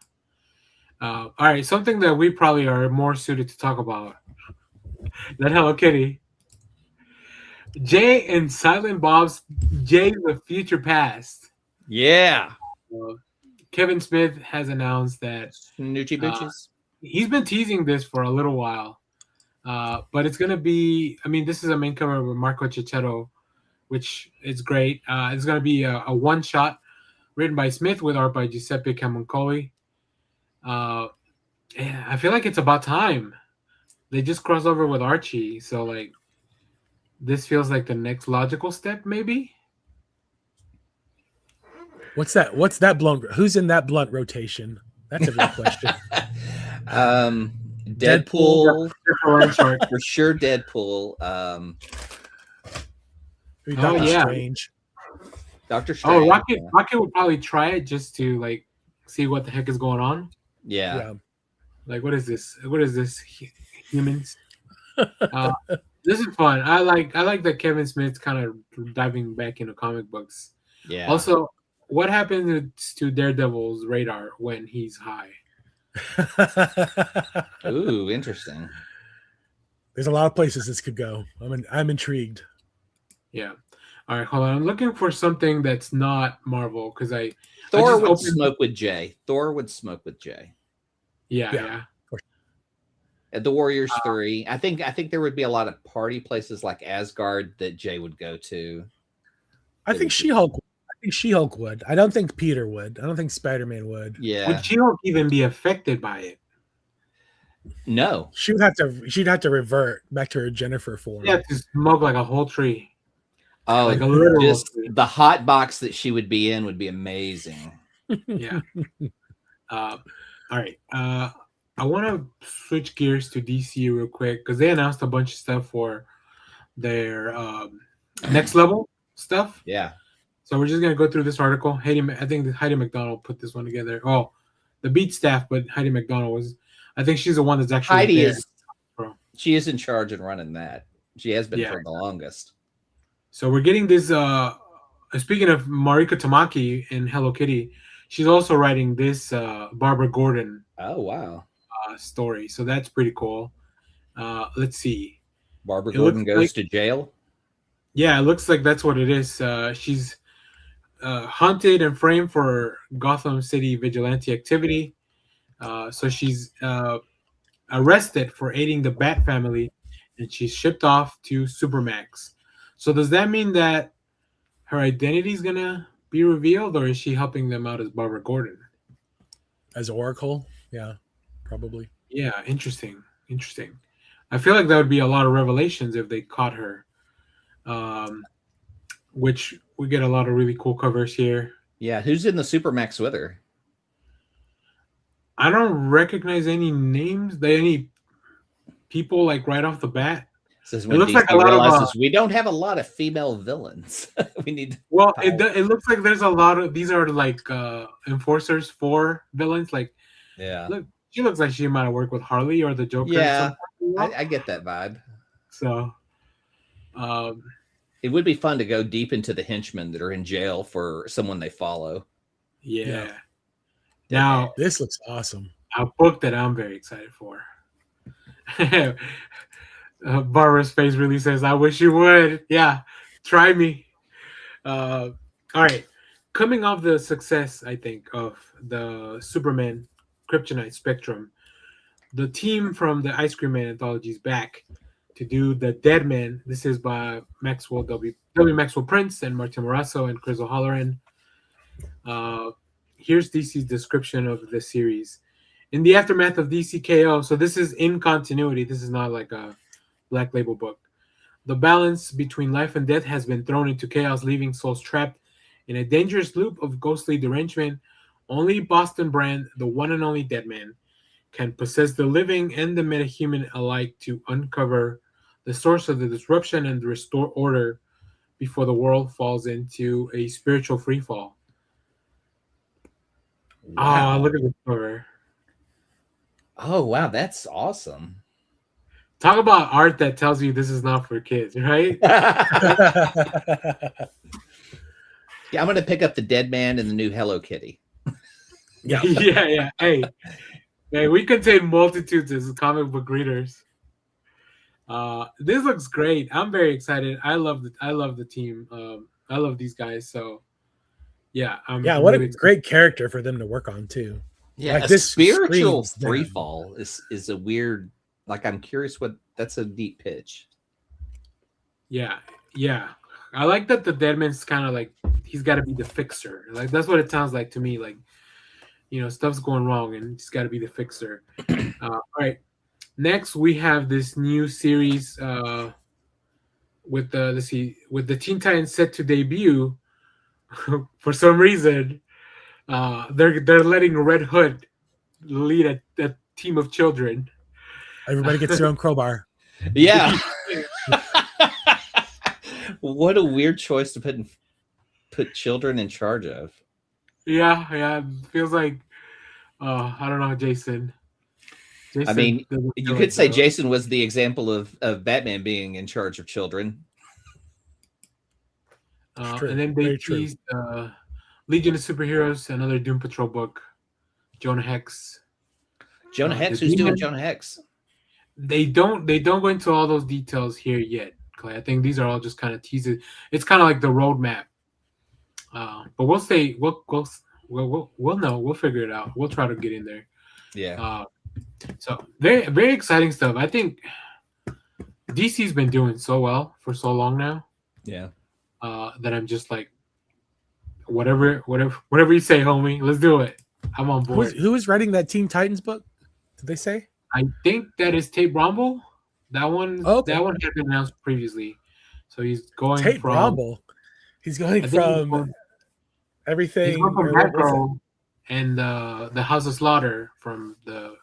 [SPEAKER 3] All right, something that we probably are more suited to talk about than Hello Kitty. Jay and Silent Bob's Jay the Future Past.
[SPEAKER 4] Yeah.
[SPEAKER 3] Kevin Smith has announced that
[SPEAKER 4] Snoochie Boochies.
[SPEAKER 3] He's been teasing this for a little while. But it's going to be, I mean, this is a main cover with Marco Cicchetto, which is great. It's going to be a one-shot written by Smith with art by Giuseppe Camuncoli. I feel like it's about time. They just crossed over with Archie, so like this feels like the next logical step, maybe.
[SPEAKER 5] What's that blunt? Who's in that blunt rotation? That's a real question.
[SPEAKER 4] Deadpool,
[SPEAKER 3] Land Shark.
[SPEAKER 4] for sure. Deadpool.
[SPEAKER 5] Maybe
[SPEAKER 3] Oh,
[SPEAKER 5] Doctor
[SPEAKER 3] yeah.
[SPEAKER 5] Strange.
[SPEAKER 4] Doctor Strange.
[SPEAKER 3] Oh, Rocket
[SPEAKER 4] yeah.
[SPEAKER 3] Rocket would probably try it just to like see what the heck is going on.
[SPEAKER 4] Yeah.
[SPEAKER 5] Yeah.
[SPEAKER 3] Like, what is this? What is this? Humans. This is fun. I like that Kevin Smith's kind of diving back into comic books.
[SPEAKER 4] Yeah.
[SPEAKER 3] Also, what happens to Daredevil's radar when he's high?
[SPEAKER 4] Ooh, interesting.
[SPEAKER 5] There's a lot of places this could go. I'm intrigued.
[SPEAKER 3] Yeah. All right, hold on. I'm looking for something that's not Marvel because I
[SPEAKER 4] Thor
[SPEAKER 3] just
[SPEAKER 4] would
[SPEAKER 3] opened-
[SPEAKER 4] smoke with Jay. Thor would smoke with Jay.
[SPEAKER 3] Yeah.
[SPEAKER 4] At the Warriors 3, I think there would be a lot of party places like Asgard that Jay would go to.
[SPEAKER 5] I think She-Hulk. I think She-Hulk would. I don't think Peter would. I don't think Spider-Man would.
[SPEAKER 4] Yeah.
[SPEAKER 3] Would She-Hulk even be affected by it?
[SPEAKER 4] No.
[SPEAKER 5] She'd have to revert back to her Jennifer form.
[SPEAKER 3] Yeah, to smoke like a whole tree.
[SPEAKER 4] Oh,
[SPEAKER 3] Like a literal
[SPEAKER 4] just
[SPEAKER 3] tree.
[SPEAKER 4] the hot box that she would be in would be amazing.
[SPEAKER 3] Yeah. All right. I want to switch gears to DC real quick because they announced a bunch of stuff for their next level stuff.
[SPEAKER 4] Yeah.
[SPEAKER 3] So we're just gonna go through this article. I think Heidi McDonald put this one together. Oh, the beat staff, but Heidi McDonald was. I think she's the one that's actually
[SPEAKER 4] Heidi
[SPEAKER 3] there.
[SPEAKER 4] is. She is in charge and running that. She has been for the longest.
[SPEAKER 3] So we're getting this. Speaking of Marika Tamaki in Hello Kitty, she's also writing this Barbara Gordon.
[SPEAKER 4] Oh wow.
[SPEAKER 3] Story. So that's pretty cool. Let's see.
[SPEAKER 4] Barbara Gordon goes to jail.
[SPEAKER 3] Yeah, it looks like that's what it is. She's hunted and framed for Gotham City vigilante activity. So she's arrested for aiding the Bat family, and she's shipped off to Supermax. So does that mean that her identity is gonna be revealed, or is she helping them out as Barbara Gordon?
[SPEAKER 5] As Oracle? Yeah, probably.
[SPEAKER 3] Yeah, interesting. I feel like that would be a lot of revelations if they caught her. Which we get a lot of really cool covers here.
[SPEAKER 4] Yeah, who's in the Supermax with her?
[SPEAKER 3] I don't recognize any names, any people like right off the bat.
[SPEAKER 4] Says
[SPEAKER 3] It
[SPEAKER 4] when
[SPEAKER 3] looks
[SPEAKER 4] DC
[SPEAKER 3] like a lot
[SPEAKER 4] realizes
[SPEAKER 3] of
[SPEAKER 4] we don't have a lot of female villains. We need.
[SPEAKER 3] Well, it looks like there's a lot of these are like enforcers for villains. Like,
[SPEAKER 4] Yeah.
[SPEAKER 3] look, she looks like she might have worked with Harley or the Joker.
[SPEAKER 4] Yeah,
[SPEAKER 3] at some point.
[SPEAKER 4] I get that vibe.
[SPEAKER 3] So,
[SPEAKER 4] it would be fun to go deep into the henchmen that are in jail for someone they follow.
[SPEAKER 3] yeah. Now,
[SPEAKER 5] This looks awesome.
[SPEAKER 3] a book that I'm very excited for. Barbara's face really says, "I wish you would." Yeah, try me. All right. Coming off the success, I think, of the Superman Kryptonite Spectrum, the team from the Ice Cream Man anthology is back to do the Dead Man. This is by Maxwell W. Maxwell Prince and Martin Morasso and Chris O'Halloran. Here's DC's description of the series. In the aftermath of DCKO, so this is in continuity. This is not like a Black Label book. The balance between life and death has been thrown into chaos, leaving souls trapped in a dangerous loop of ghostly derangement. Only Boston Brand, the one and only Dead Man, can possess the living and the metahuman alike to uncover the source of the disruption and restore order before the world falls into a spiritual freefall.
[SPEAKER 4] Wow.
[SPEAKER 3] Oh, look at this cover.
[SPEAKER 4] Oh wow, that's awesome.
[SPEAKER 3] Talk about art that tells you this is not for kids, right?
[SPEAKER 4] Yeah, I'm gonna pick up the Dead Man and the new Hello Kitty.
[SPEAKER 5] Yeah.
[SPEAKER 3] yeah. Hey, we contain multitudes as comic book readers. This looks great. I'm very excited. I love the team. I love these guys. So yeah,
[SPEAKER 5] What really a great character for them to work on too.
[SPEAKER 4] Yeah,
[SPEAKER 5] like
[SPEAKER 4] this spiritual
[SPEAKER 5] screams
[SPEAKER 4] free
[SPEAKER 5] them.
[SPEAKER 4] fall is a weird. Like, I'm curious what that's a deep pitch.
[SPEAKER 3] Yeah. I like that the Deadman's kind of like he's got to be the fixer. Like that's what it sounds like to me. Like, stuff's going wrong and he's got to be the fixer. All right. Next, we have this new series with the Teen Titans set to debut. For some reason, they're letting Red Hood lead a team of children.
[SPEAKER 5] Everybody gets their own crowbar.
[SPEAKER 4] Yeah. What a weird choice to put children in charge of.
[SPEAKER 3] Yeah. It feels like, I don't know, Jason.
[SPEAKER 4] I mean,
[SPEAKER 3] doesn't
[SPEAKER 4] you
[SPEAKER 3] feel
[SPEAKER 4] could
[SPEAKER 3] like
[SPEAKER 4] say
[SPEAKER 3] that.
[SPEAKER 4] Jason was the example of Batman being in charge of children.
[SPEAKER 5] True.
[SPEAKER 3] And then they
[SPEAKER 5] Very true.
[SPEAKER 3] teased Legion of Superheroes, another Doom Patrol book. Jonah Hex.
[SPEAKER 4] Jonah Hex?
[SPEAKER 3] the
[SPEAKER 4] Who's doing
[SPEAKER 3] demon-
[SPEAKER 4] Jonah Hex?
[SPEAKER 3] They don't go into all those details here yet, Clay. I think these are all just kind of teases. It's kind of like the roadmap. But we'll stay. We'll know. We'll figure it out. We'll try to get in there.
[SPEAKER 4] Yeah.
[SPEAKER 3] So very very exciting stuff. I think DC's been doing so well for so long now.
[SPEAKER 4] Yeah.
[SPEAKER 3] That I'm just like, whatever you say, homie. Let's do it. I'm on board.
[SPEAKER 5] Who is writing that Teen Titans book? Did they say?
[SPEAKER 3] I think that is Tate Bromble. That one.
[SPEAKER 5] Oh, okay.
[SPEAKER 3] That one had been announced previously. So he's going
[SPEAKER 5] Tate
[SPEAKER 3] from
[SPEAKER 5] Bromble. He's going
[SPEAKER 3] I think he's
[SPEAKER 5] from
[SPEAKER 3] going-
[SPEAKER 5] everything.
[SPEAKER 3] He's going from
[SPEAKER 5] or what was
[SPEAKER 3] Batgirl and the House of Slaughter from the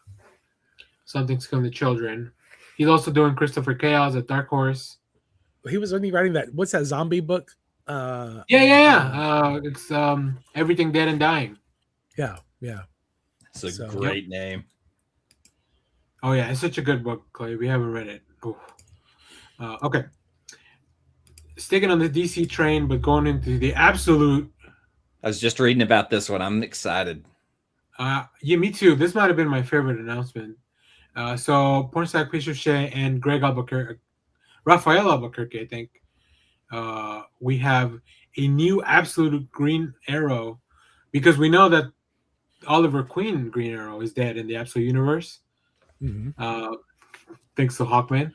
[SPEAKER 3] Something's Killing the Children. He's also doing Christopher Chaos at Dark Horse.
[SPEAKER 5] it? He was only writing that. What's that zombie book?
[SPEAKER 3] Yeah. It's Everything Dead and Dying.
[SPEAKER 5] Yeah.
[SPEAKER 4] It's a
[SPEAKER 5] So-
[SPEAKER 4] great name.
[SPEAKER 3] Oh yeah, it's such a good book, Clay. We haven't read it. Okay. Sticking on the DC train, but going into the absolute.
[SPEAKER 4] I was just reading about this one. I'm excited.
[SPEAKER 3] Yeah, me too. This might have been my favorite announcement. So Pornsack Pichochet and Raphael Albuquerque, I think. We have a new absolute Green Arrow, because we know that Oliver Queen Green Arrow is dead in the Absolute Universe.
[SPEAKER 5] Mhm.
[SPEAKER 3] Thanks to Hawkman.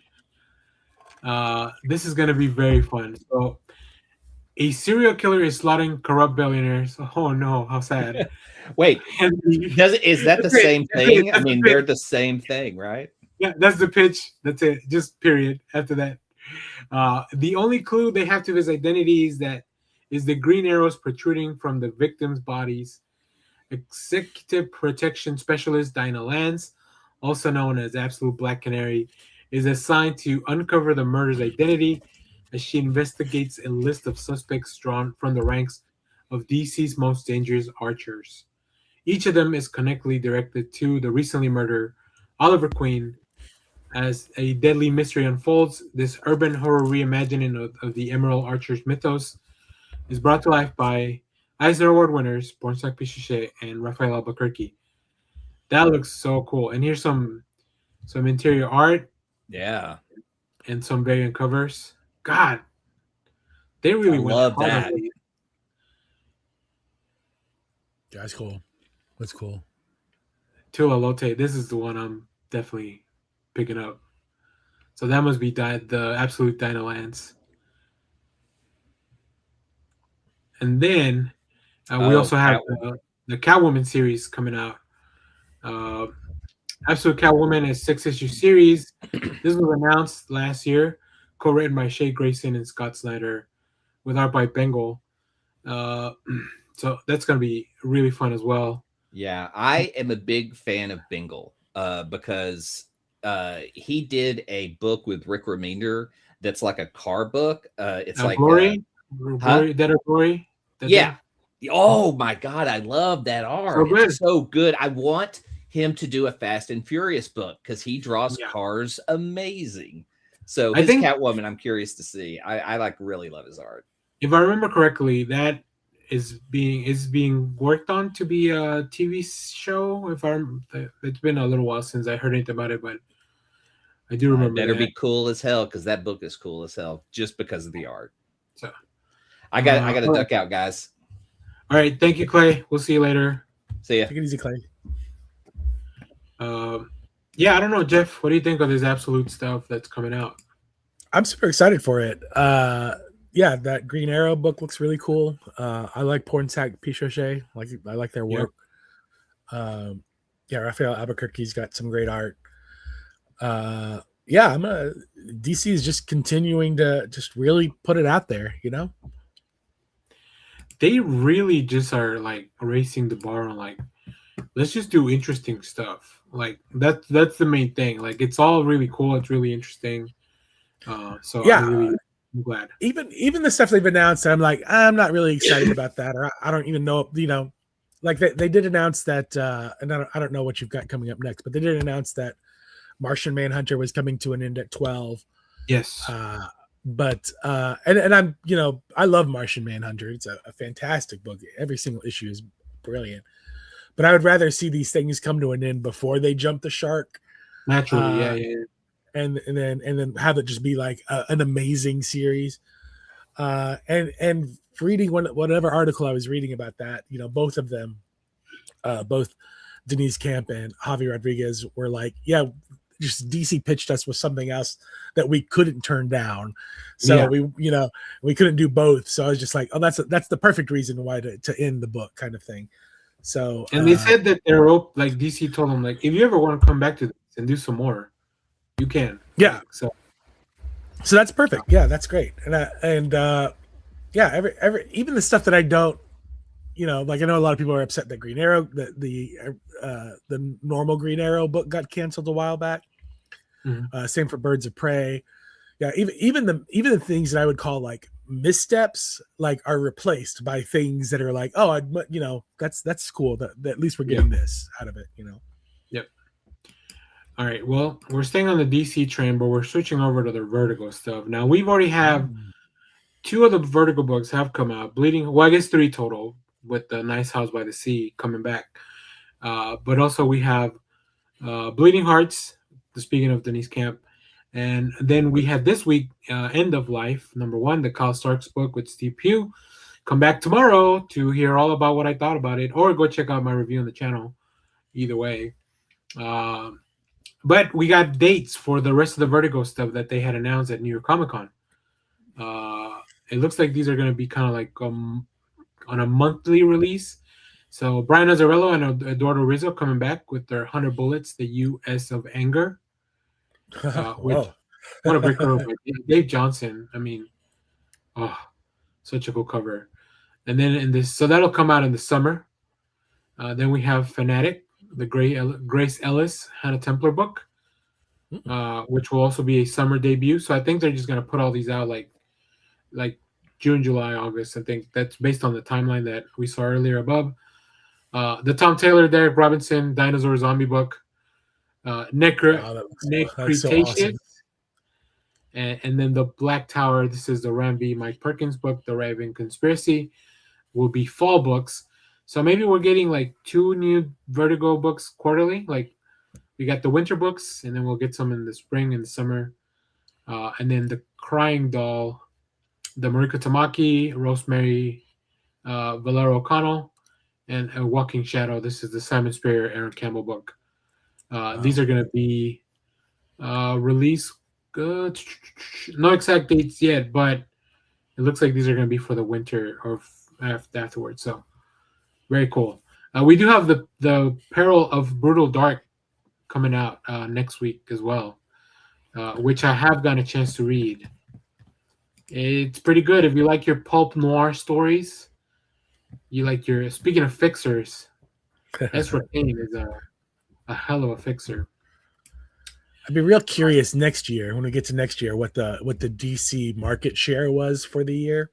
[SPEAKER 3] This is going to be very fun. So, a serial killer is slaughtering corrupt billionaires. Oh no, how sad!
[SPEAKER 4] Wait,
[SPEAKER 3] And
[SPEAKER 4] is that the
[SPEAKER 3] That's it.
[SPEAKER 4] same
[SPEAKER 3] That's
[SPEAKER 4] thing?
[SPEAKER 3] it.
[SPEAKER 4] I
[SPEAKER 3] That's
[SPEAKER 4] mean,
[SPEAKER 3] it.
[SPEAKER 4] they're the same thing, right?
[SPEAKER 3] yeah, that's the pitch. That's it. Just period. After that, the only clue they have to his identity is the green arrows protruding from the victims' bodies. Executive Protection Specialist Dinah Lance, also known as Absolute Black Canary, is assigned to uncover the murder's identity as she investigates a list of suspects drawn from the ranks of DC's most dangerous archers. Each of them is connectedly directed to the recently murdered Oliver Queen. As a deadly mystery unfolds, this urban horror reimagining of the Emerald Archer's mythos is brought to life by Eisner Award winners Pornsack Pichochet and Raphael Albuquerque. That looks so cool. And here's some interior art
[SPEAKER 4] Yeah.
[SPEAKER 3] and some variant covers. God, they really
[SPEAKER 4] I
[SPEAKER 3] went
[SPEAKER 4] love
[SPEAKER 3] hard on
[SPEAKER 4] that.
[SPEAKER 3] these.
[SPEAKER 5] Yeah, that's cool. That's cool.
[SPEAKER 3] Tula Lote. This is the one I'm definitely picking up. So that must be the absolute Dinah Lance. And then we also have the Catwoman series coming out. Absolute Catwoman is 6-issue series. This was announced last year, co-written by Shay Grayson and Scott Snyder, with art by Bengal. So that's going to be really fun as well.
[SPEAKER 4] Yeah, I am a big fan of Bingle because he did a book with Rick Remender that's like a car book. It's like
[SPEAKER 3] Glory,
[SPEAKER 4] huh?
[SPEAKER 3] Dead or Glory.
[SPEAKER 4] Yeah. Oh my God, I love that art.
[SPEAKER 3] So good.
[SPEAKER 4] It's so good. I want him to do a Fast and Furious book because he draws cars amazing. So
[SPEAKER 3] I
[SPEAKER 4] his
[SPEAKER 3] think
[SPEAKER 4] Catwoman, I'm curious to see. I like really love his art.
[SPEAKER 3] If I remember correctly, that is being worked on to be a TV show. It's been a little while since I heard anything about it, but I do remember.
[SPEAKER 4] Better
[SPEAKER 3] that.
[SPEAKER 4] be cool as hell because that book is cool as hell just because of the art.
[SPEAKER 3] So
[SPEAKER 4] I got to duck out, guys.
[SPEAKER 3] All right, thank you, Clay. We'll see you later.
[SPEAKER 4] See ya.
[SPEAKER 5] Take it easy, Clay.
[SPEAKER 3] Yeah, I don't know, Jeff. What do you think of this absolute stuff that's coming out?
[SPEAKER 5] I'm super excited for it. Yeah, that Green Arrow book looks really cool. I like Pornsack Pichochet. I like their work. Yeah, Raphael Albuquerque's got some great art. Yeah, DC is just continuing to just really put it out there, you know?
[SPEAKER 3] They really just are like raising the bar on like, let's just do interesting stuff. Like that's the main thing. Like it's all really cool. It's really interesting. So
[SPEAKER 5] Yeah,
[SPEAKER 3] I'm glad.
[SPEAKER 5] even the stuff they've announced, I'm like, I'm not really excited about that, or I don't even know, like they did announce that, and I don't know what you've got coming up next, but they did announce that Martian Manhunter was coming to an end at 12.
[SPEAKER 3] Yes.
[SPEAKER 5] But and I'm, I love Martian Manhunter. It's a fantastic book. Every single issue is brilliant. But I would rather see these things come to an end before they jump the shark.
[SPEAKER 3] Naturally,
[SPEAKER 5] Uh,
[SPEAKER 3] yeah.
[SPEAKER 5] and then have it just be like an amazing series. And reading whatever article I was reading about that, both of them, both Denise Camp and Javi Rodriguez were like, yeah, just DC pitched us with something else that we couldn't turn down. So we couldn't do both. So I was just like, oh, that's the perfect reason why to end the book, kind of thing. So
[SPEAKER 3] And they said that they're like DC told them, like, if you ever want to come back to this and do some more, you can.
[SPEAKER 5] Yeah.
[SPEAKER 3] Like, so
[SPEAKER 5] that's perfect. Yeah, that's great. And every even the stuff that I don't, like, I know a lot of people are upset that Green Arrow, the normal Green Arrow book got canceled a while back.
[SPEAKER 3] Mhm.
[SPEAKER 5] Same for Birds of Prey. Yeah, even the things that I would call like missteps, like, are replaced by things that are like, oh, that's cool. That at least we're getting this out of it.
[SPEAKER 3] Yep. All right. Well, we're staying on the DC train, but we're switching over to the Vertigo stuff. Now we've already have 2 of the Vertigo books have come out. Bleeding. Well, I guess 3 total, with the Nice House by the Sea coming back. But also we have Bleeding Hearts. Speaking of Denise Camp. And then we had this week, End of Life, #1, the Kyle Starks book with Steve Pugh. Come back tomorrow to hear all about what I thought about it, or go check out my review on the channel. Either way. But we got dates for the rest of the Vertigo stuff that they had announced at New York Comic Con. It looks like these are going to be kind of like on a monthly release. So Brian Azzarello and Eduardo Rizzo coming back with their 100 Bullets, the U.S. of Anger. Which, what a great cover by Dave Johnson. I mean, such a cool cover. And then so that'll come out in the summer. Then we have Fanatic, the Grace Ellis Hannah Templar book, which will also be a summer debut. So I think they're just gonna put all these out like June, July, August. I think that's based on the timeline that we saw earlier above. The Tom Taylor, Derek Robinson Dinosaur Zombie book. Nick Cretaceous,
[SPEAKER 5] so awesome.
[SPEAKER 3] and then the Black Tower. This is the Ramby Mike Perkins book, The Raven Conspiracy, will be fall books. So maybe we're getting like 2 new Vertigo books quarterly. Like we got the winter books, and then we'll get some in the spring and the summer. And then the Crying Doll, the Mariko Tamaki, Rosemary Valero O'Connell, and A Walking Shadow. This is the Simon Spear, Aaron Campbell book. These are going to be released. No exact dates yet, but it looks like these are going to be for the winter or afterwards. So very cool. We do have the Peril of Brutal Dark coming out next week as well, which I have gotten a chance to read. It's pretty good if you like your pulp noir stories. You like your, speaking of fixers, Ezra Kane is a hell of a fixer.
[SPEAKER 5] I'd be real curious next year, when we get to next year, what the DC market share was for the year.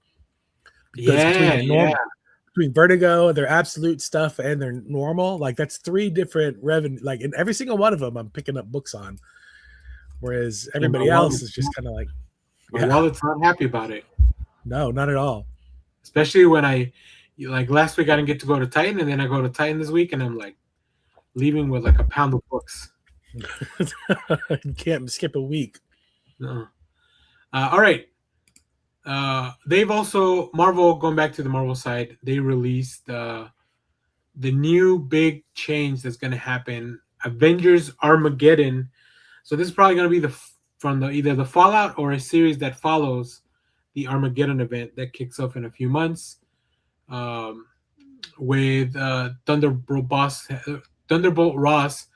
[SPEAKER 5] Because between Vertigo, their absolute stuff, and their normal, like, that's 3 different revenue. Like, in every single one of them, I'm picking up books on. Whereas everybody else is just kind of like,
[SPEAKER 3] my wallet's not happy about it.
[SPEAKER 5] No, not at all.
[SPEAKER 3] Especially when like last week I didn't get to go to Titan, and then I go to Titan this week, and I'm like leaving with like a pound of books.
[SPEAKER 5] You can't skip a week.
[SPEAKER 3] No. All right. They've also, Marvel, going back to the Marvel side, they released the new big change that's going to happen, Avengers Armageddon. So this is probably going to be from either the Fallout or a series that follows the Armageddon event that kicks off in a few months, with Thunderbolt Ross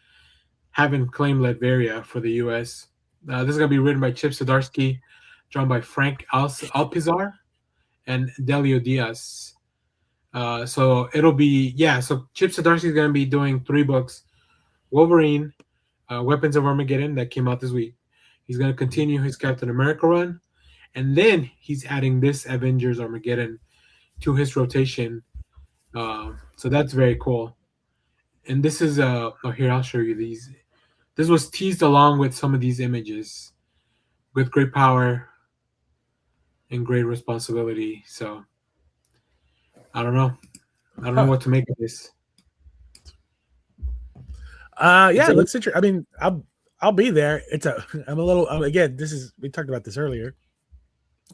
[SPEAKER 3] having claimed Latveria for the U.S. This is going to be written by Chip Zdarsky, drawn by Frank Alpizar and Delio Diaz. So it'll be, so Chip Zdarsky is going to be doing 3 books Wolverine, Weapons of Armageddon that came out this week. He's going to continue his Captain America run, and then he's adding this Avengers Armageddon to his rotation. So that's very cool. And this is here I'll show you these. This was teased along with some of these images. With great power and great responsibility. So I don't know. I don't know what to make of this.
[SPEAKER 5] Yeah, it looks interesting. I mean, I'll be there. I'm a little again, we talked about this earlier.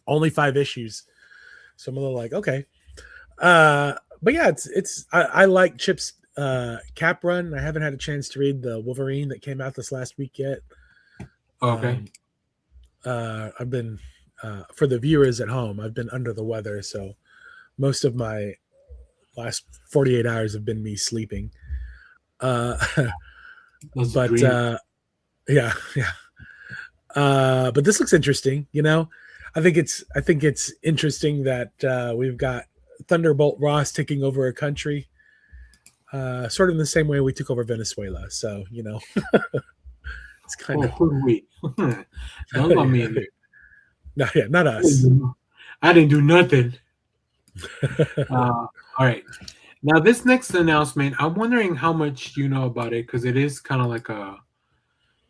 [SPEAKER 5] Only 5 issues. So I'm a little like, okay. But yeah, I like Chip's Cap run. I haven't had a chance to read the Wolverine that came out this last week yet.
[SPEAKER 3] Okay.
[SPEAKER 5] I've been for the viewers at home, I've been under the weather, so most of my last 48 hours have been me sleeping. But yeah. But this looks interesting, you know. I think it's interesting that we've got Thunderbolt Ross taking over a country, sort of in the same way we took over Venezuela. So, you know, it's kind of
[SPEAKER 3] we. Don't let me in there.
[SPEAKER 5] No, yeah, not us.
[SPEAKER 3] I didn't do nothing. All right. Now, this next announcement, I'm wondering how much you know about it, because it is kind of like a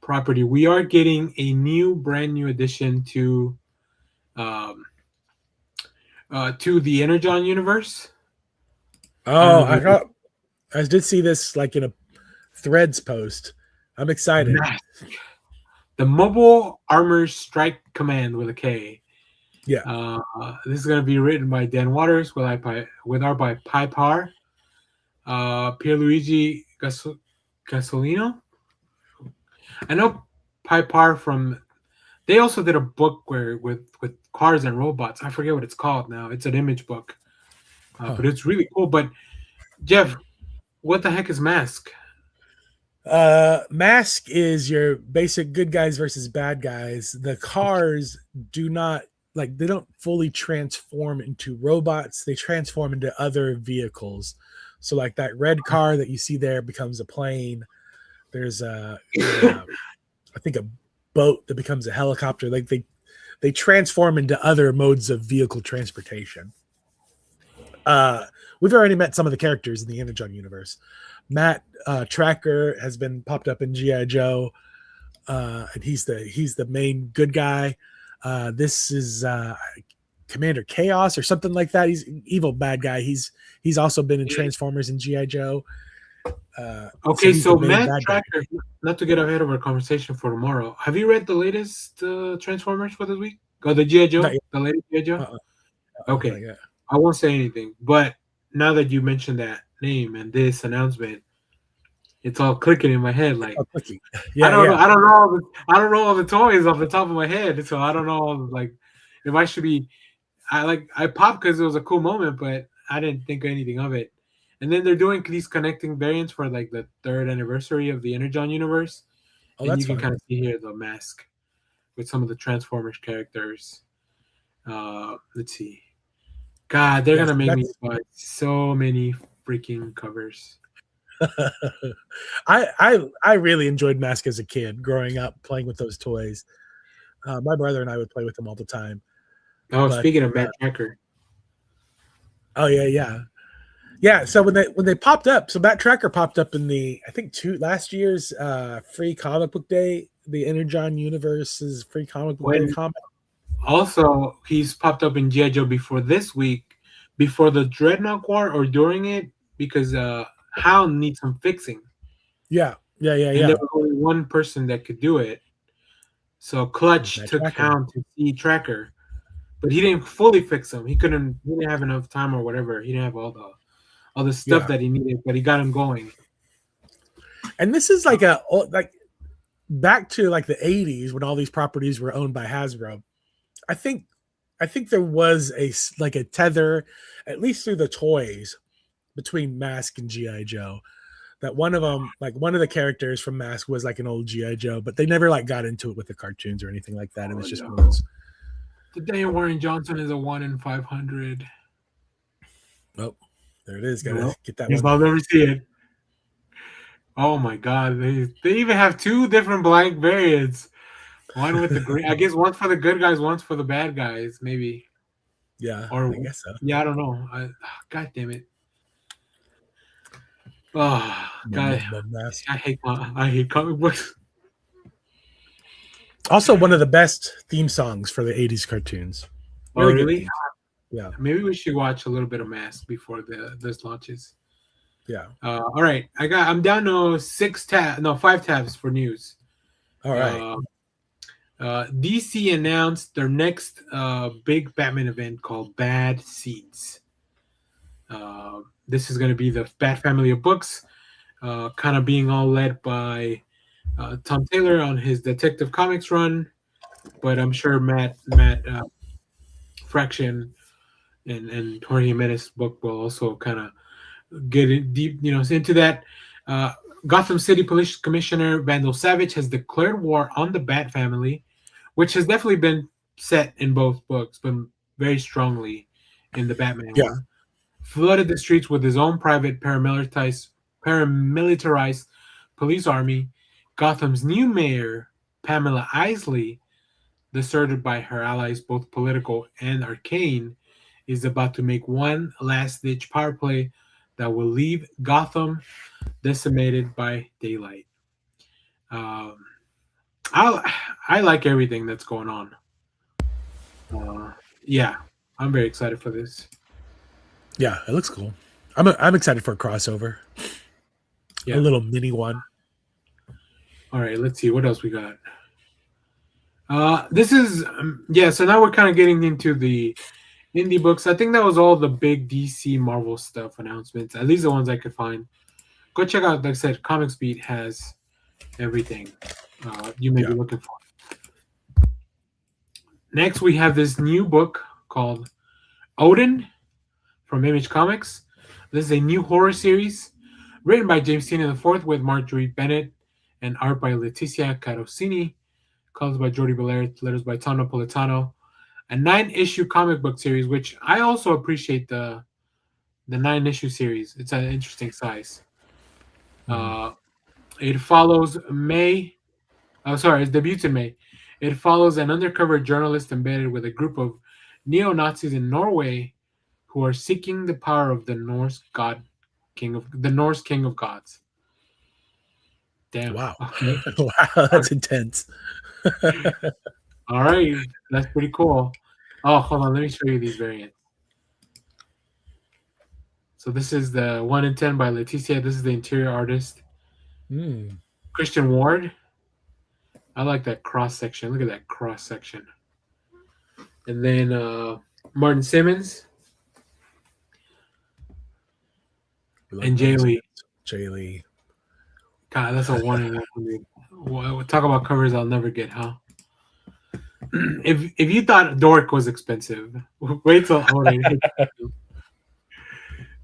[SPEAKER 3] property. We are getting a brand new addition to the Energon universe.
[SPEAKER 5] Oh, I did see this like in a Threads post. I'm excited.
[SPEAKER 3] The Mobile Armor Strike Command with a K.
[SPEAKER 5] Yeah.
[SPEAKER 3] This is going to be written by Dan Waters with art by Pi Par, Pierluigi Gasolino. I know Pi Par from. They also did a book with cars and robots. I forget what it's called now. It's an image book, but it's really cool. But Jeff, what the heck is Mask?
[SPEAKER 5] Mask is your basic good guys versus bad guys. The cars do not they don't fully transform into robots. They transform into other vehicles. So like that red car that you see there becomes a plane. There's I think a boat that becomes a helicopter. Like they transform into other modes of vehicle transportation. We've already met some of the characters in the Energon universe. Matt Tracker has been popped up in G.I. Joe, and he's the main good guy. This is Commander Chaos or something like that. He's an evil bad guy. He's also been in Transformers and G.I. Joe.
[SPEAKER 3] Okay, so Matt Tracker, not to get ahead of our conversation for tomorrow, have you read the latest Transformers for this week? Or the G.I. Joe? The latest G.I. Joe? Okay. I won't say anything, but now that you mentioned that name and this announcement, it's all clicking in my head. Like, I don't know all the toys off the top of my head, so I don't know like if I should be. I popped because it was a cool moment, but I didn't think anything of it. And then they're doing these connecting variants for like the 3rd anniversary of the Energon universe, and you can kind of see here the Mask with some of the Transformers characters. Let's see. God, they're gonna make me buy so many freaking covers.
[SPEAKER 5] I really enjoyed Mask as a kid, growing up playing with those toys. My brother and I would play with them all the time.
[SPEAKER 3] Oh, speaking of Matt Tracker.
[SPEAKER 5] Oh yeah. So when they popped up, so Matt Tracker popped up in the last year's free comic book day, the Energon Universe's free comic book day comic.
[SPEAKER 3] Also, he's popped up in G.I. Joe before this week, before the Dreadnought War or during it, because Hound needs some fixing.
[SPEAKER 5] Yeah.
[SPEAKER 3] And there was only one person that could do it. So Clutch took Hound to see Tracker, but he didn't fully fix him. He didn't have enough time or whatever. He didn't have all the stuff that he needed, but he got him going.
[SPEAKER 5] And this is like back to like the 80s when all these properties were owned by Hasbro. I think there was a tether, at least through the toys, between Mask and G.I. Joe. That one of them, like one of the characters from Mask was like an old G.I. Joe, but they never like got into it with the cartoons or anything like that. It was just one of those.
[SPEAKER 3] Today Warren Johnson is a 1 in 500.
[SPEAKER 5] Oh, there it is. Gotta get that
[SPEAKER 3] one.
[SPEAKER 5] I'll
[SPEAKER 3] never see it. Oh my god, they even have two different blank variants. One with the green. I guess one's for the good guys, one's for the bad guys, maybe.
[SPEAKER 5] Yeah,
[SPEAKER 3] Or
[SPEAKER 5] I guess so.
[SPEAKER 3] yeah, I don't know. God damn it. Oh god,
[SPEAKER 5] Mass.
[SPEAKER 3] I hate comic books.
[SPEAKER 5] Also, one of the best theme songs for the '80s cartoons.
[SPEAKER 3] Oh
[SPEAKER 5] Really good
[SPEAKER 3] really?
[SPEAKER 5] themes. Yeah,
[SPEAKER 3] Maybe we should watch a little bit of Mask before this launches.
[SPEAKER 5] yeah.
[SPEAKER 3] All right, I'm down to 5 tabs for news.
[SPEAKER 5] All right.
[SPEAKER 3] DC announced their next big Batman event called Bad Seeds. This is going to be the Bat family of books, kind of being all led by Tom Taylor on his Detective Comics run, but I'm sure Matt Fraction and Jorge Jimenez book will also kind of get in deep, into that. Uh, Gotham City Police Commissioner Vandal Savage has declared war on the Bat family, which has definitely been set in both books, but very strongly in the Batman
[SPEAKER 5] Yeah.
[SPEAKER 3] one. Flooded the streets with his own private paramilitarized police army. Gotham's new mayor, Pamela Isley, deserted by her allies, both political and arcane, is about to make one last-ditch power play that will leave Gotham decimated by daylight. Um, I like everything that's going on. Yeah, I'm very excited for this.
[SPEAKER 5] Yeah, it looks cool. I'm excited for a crossover.
[SPEAKER 3] Yeah.
[SPEAKER 5] A little mini one.
[SPEAKER 3] All right, let's see what else we got. This is yeah. So now we're kind of getting into the indie books. I think that was all the big DC Marvel stuff announcements. At least the ones I could find. Go check out. Like I said, Comics Beat has everything you may be looking for. Next, we have this new book called Odin from Image Comics. This is a new horror series written by James Tynion IV with Marjorie Bennett and art by Letizia Carosini, colors by Jordi Belair, letters by Tom Napolitano. A 9-issue comic book series, which I also appreciate the 9-issue series. It's an interesting size. It follows May. Oh, sorry, it debuts in May. It follows an undercover journalist embedded with a group of neo-Nazis in Norway who are seeking the power of the Norse king of gods. Damn.
[SPEAKER 5] Wow.
[SPEAKER 3] Okay.
[SPEAKER 5] Wow, that's intense.
[SPEAKER 3] All right, that's pretty cool. Oh, hold on, let me show you these variants. So this is the 1 in 10 by Leticia. This is the interior artist, Christian Ward. I like that cross section. Look at that cross section. And then Martin Simmons and Jay Lee.
[SPEAKER 5] Jay Lee.
[SPEAKER 3] God, that's a 1 in 100. We'll talk about covers I'll never get, huh? If you thought Dork was expensive, wait till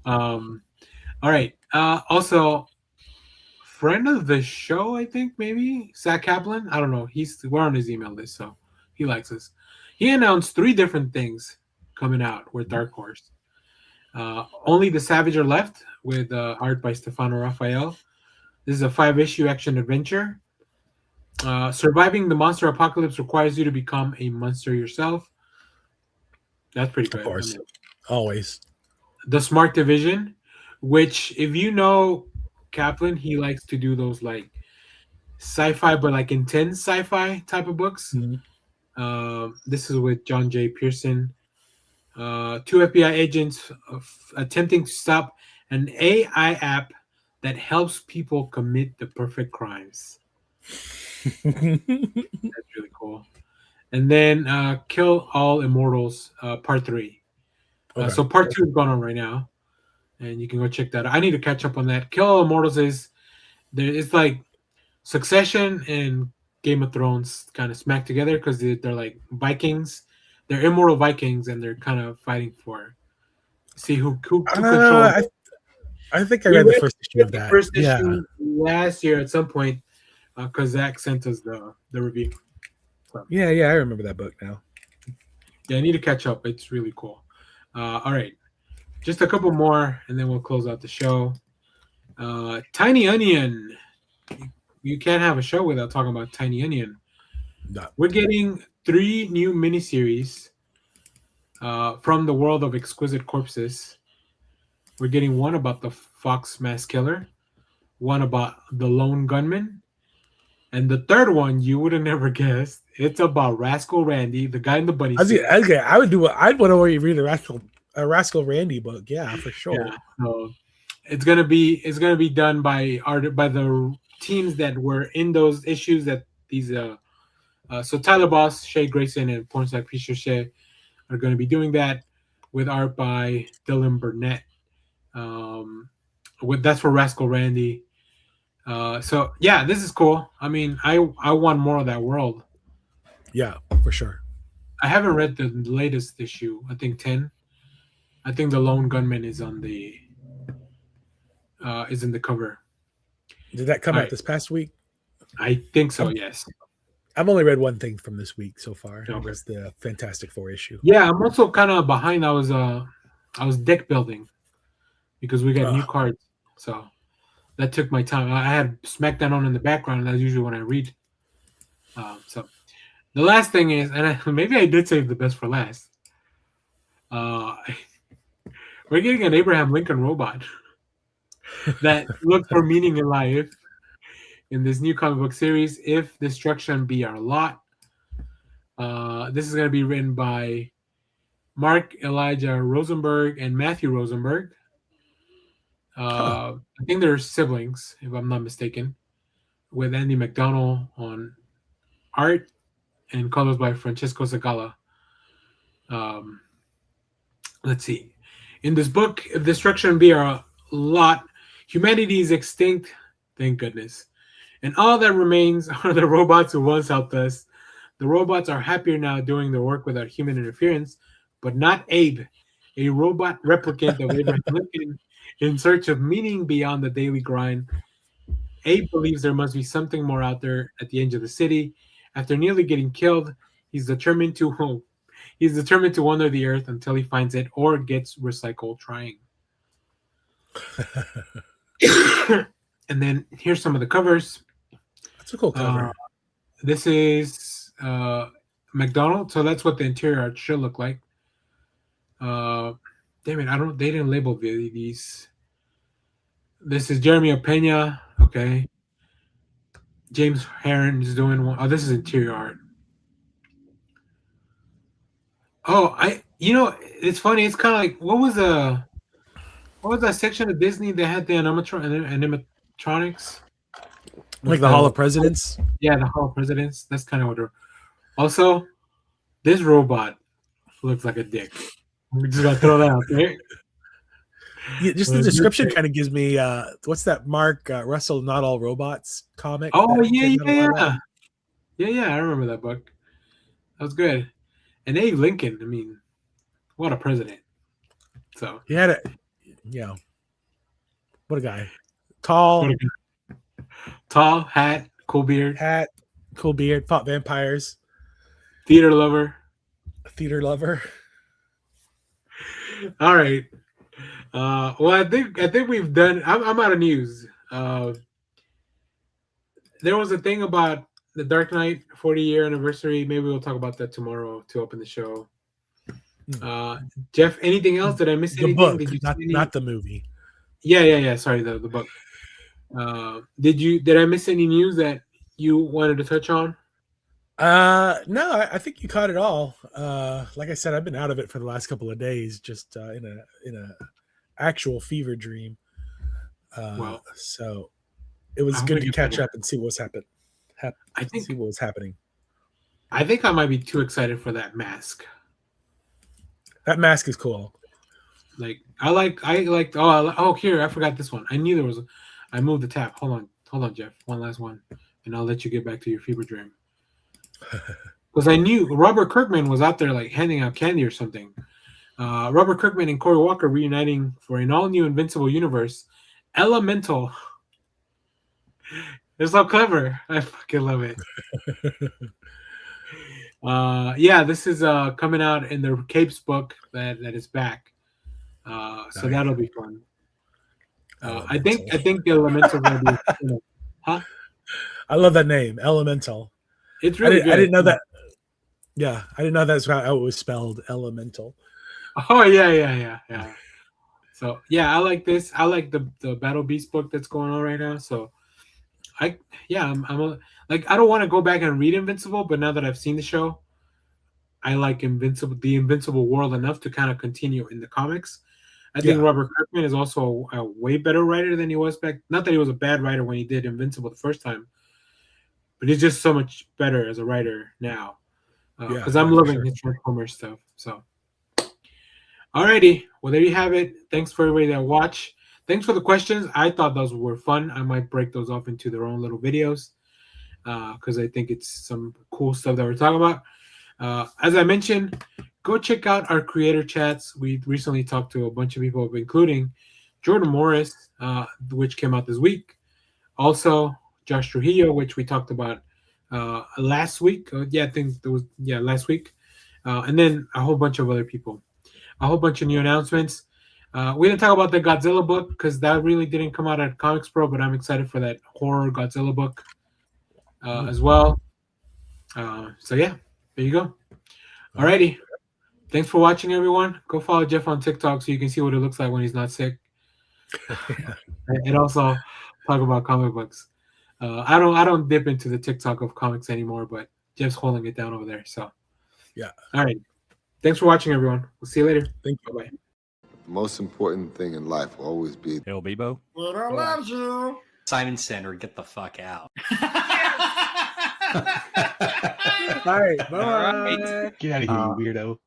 [SPEAKER 3] all right. Also, friend of the show, I think maybe Zach Kaplan. I don't know. We're on his email list, so he likes us. He announced 3 different things coming out with Dark Horse. Only the Savage Are Left with art by Stefano Raphael. This is a 5-issue action adventure. Surviving the monster apocalypse requires you to become a monster yourself. That's pretty good.
[SPEAKER 5] Of course. Always.
[SPEAKER 3] The Smart Division, which if you know Kaplan, he likes to do those like sci-fi but like intense sci-fi type of books. This is with John J. Pearson. 2 FBI agents attempting to stop an AI app that helps people commit the perfect crimes. That's really cool. And then Kill All Immortals, Part 3.
[SPEAKER 5] Okay.
[SPEAKER 3] So Part 2 is going on right now, and you can go check that out. I need to catch up on that. Kill All Immortals it's like Succession and Game of Thrones kind of smack together because they're like Vikings. They're immortal Vikings, and they're kind of fighting for see who controls.
[SPEAKER 5] I think I read the first issue of that.
[SPEAKER 3] First issue last year at some point because Zach sent us the review. So,
[SPEAKER 5] yeah, I remember that book now.
[SPEAKER 3] Yeah, I need to catch up. It's really cool. All right, just a couple more, and then we'll close out the show. Tiny Onion. You can't have a show without talking about Tiny Onion.
[SPEAKER 5] No.
[SPEAKER 3] We're getting 3 new miniseries from the world of exquisite corpses. We're getting one about the Fox Mass Killer, one about the Lone Gunman, and the third one you would have never guessed. It's about Rascal Randy, the guy in the bunny suit.
[SPEAKER 5] Okay, I'd want to read a Rascal Randy book. Yeah, for sure.
[SPEAKER 3] Yeah, so it's gonna be done by the teams that were in those issues that these so Tyler Boss, Shay Grayson, and Pornside Fisher Shay are going to be doing that with art by Dylan Burnett. That's for Rascal Randy. So yeah, this is cool. I mean, I want more of that world.
[SPEAKER 5] Yeah, for sure.
[SPEAKER 3] I haven't read the latest issue. I think 10. I think the Lone Gunman is on the is in the cover.
[SPEAKER 5] Did that come
[SPEAKER 3] All
[SPEAKER 5] out
[SPEAKER 3] right.
[SPEAKER 5] this past week?
[SPEAKER 3] I think so. Yes.
[SPEAKER 5] I've only read one thing from this week so far.
[SPEAKER 3] Okay.
[SPEAKER 5] It was the Fantastic Four issue.
[SPEAKER 3] Yeah, I'm also kind of behind. I was deck building because we got new cards, so that took my time. I had SmackDown on in the background, and that's usually when I read. So the last thing is, and maybe I did save the best for last. We're getting an Abraham Lincoln robot that looks for meaning in life in this new comic book series. If destruction be our lot, this is going to be written by Mark Elijah Rosenberg and Matthew Rosenberg. I think they're siblings, if I'm not mistaken, with Andy McDonald on art and colors by Francesco Zagala. Let's see. In this book, if destruction be our lot, humanity is extinct, thank goodness. And all that remains are the robots who once helped us. The robots are happier now doing their work without human interference, but not Abe, a robot replicant of Abraham Lincoln in search of meaning beyond the daily grind. Abe believes there must be something more out there at the edge of the city. After nearly getting killed, he's determined to wander the earth until he finds it or gets recycled trying. And then here's some of the covers.
[SPEAKER 5] That's a cool cover.
[SPEAKER 3] This is McDonald, so that's what the interior art should look like. Damn it, they didn't label these. This is Jeremy Pena, okay. James Heron is doing one. Oh, this is interior art. Oh, it's funny. It's kind of like what was that section of Disney that had the animatronics?
[SPEAKER 5] Like the Hall of Presidents?
[SPEAKER 3] Yeah, the Hall of Presidents. That's kind of what they're. Also, this robot looks like a dick. We just gotta throw that out there.
[SPEAKER 5] Yeah, just the description kind of gives me what's that Mark Russell Not All Robots comic?
[SPEAKER 3] Oh yeah. I remember that book. That was good. And Abe Lincoln, I mean, what a president. So
[SPEAKER 5] he had what a guy. Tall
[SPEAKER 3] hat, cool beard.
[SPEAKER 5] Fought vampires.
[SPEAKER 3] Theater lover. All right. Well, I think we've done. I'm out of news. There was a thing about the Dark Knight 40-year anniversary. Maybe we'll talk about that tomorrow to open the show. Jeff, anything else? Did I miss anything?
[SPEAKER 5] Book,
[SPEAKER 3] did you
[SPEAKER 5] not the movie?
[SPEAKER 3] Yeah. Sorry, the book. Did I miss any news that you wanted to touch on?
[SPEAKER 5] No, I think you caught it all. Like I said, I've been out of it for the last couple of days, just in a actual fever dream. So it was good to catch up and see what's happened. See what was happening.
[SPEAKER 3] I think I might be too excited for that mask.
[SPEAKER 5] That mask is cool.
[SPEAKER 3] Like I like. Oh, here I forgot this one. I knew there was. I moved the tab. Hold on, Jeff. One last one, and I'll let you get back to your fever dream. Because I knew Robert Kirkman was out there like handing out candy or something. Robert Kirkman and Cory Walker reuniting for an all-new Invincible universe. Elemental. They're so clever. I fucking love it. This is coming out in the Capes book that is back. So that'll be fun. I think the Elemental will be, huh?
[SPEAKER 5] I love that name, Elemental.
[SPEAKER 3] It's really good.
[SPEAKER 5] I didn't know that. Yeah, I didn't know that's how it was spelled, Elemental.
[SPEAKER 3] Oh yeah. So yeah, I like this. I like the Battle Beast book that's going on right now. So I'm I don't want to go back and read Invincible, but now that I've seen the show, I like the Invincible world enough to kind of continue in the comics. I think Robert Kirkman is also a way better writer than he was back. Not that he was a bad writer when he did Invincible the first time, but he's just so much better as a writer now. Because I'm loving his Transformers stuff. So, alrighty, well there you have it. Thanks for everybody that watched. Thanks for the questions. I thought those were fun. I might break those off into their own little videos because I think it's some cool stuff that we're talking about. As I mentioned, go check out our creator chats. We recently talked to a bunch of people, including Jordan Morris, which came out this week. Also, Josh Trujillo, which we talked about last week. I think there was last week. And then a whole bunch of other people. A whole bunch of new announcements. We didn't talk about the Godzilla book because that really didn't come out at COMICSPRO, but I'm excited for that horror Godzilla book as well. So yeah, there you go. Alrighty. Thanks for watching, everyone. Go follow Jeff on TikTok so you can see what it looks like when he's not sick. And also talk about comic books. I don't dip into the TikTok of comics anymore, but Jeff's holding it down over there. So
[SPEAKER 5] yeah.
[SPEAKER 3] All right. Thanks for watching, everyone. We'll see you later.
[SPEAKER 5] Thank you.
[SPEAKER 3] Bye-bye.
[SPEAKER 2] The most important thing in life will always be
[SPEAKER 6] Hey, Bebo.
[SPEAKER 1] Twitter loves you.
[SPEAKER 7] Simon Sandler, get the fuck out.
[SPEAKER 5] All right. Bye.
[SPEAKER 6] Get out of here, you weirdo.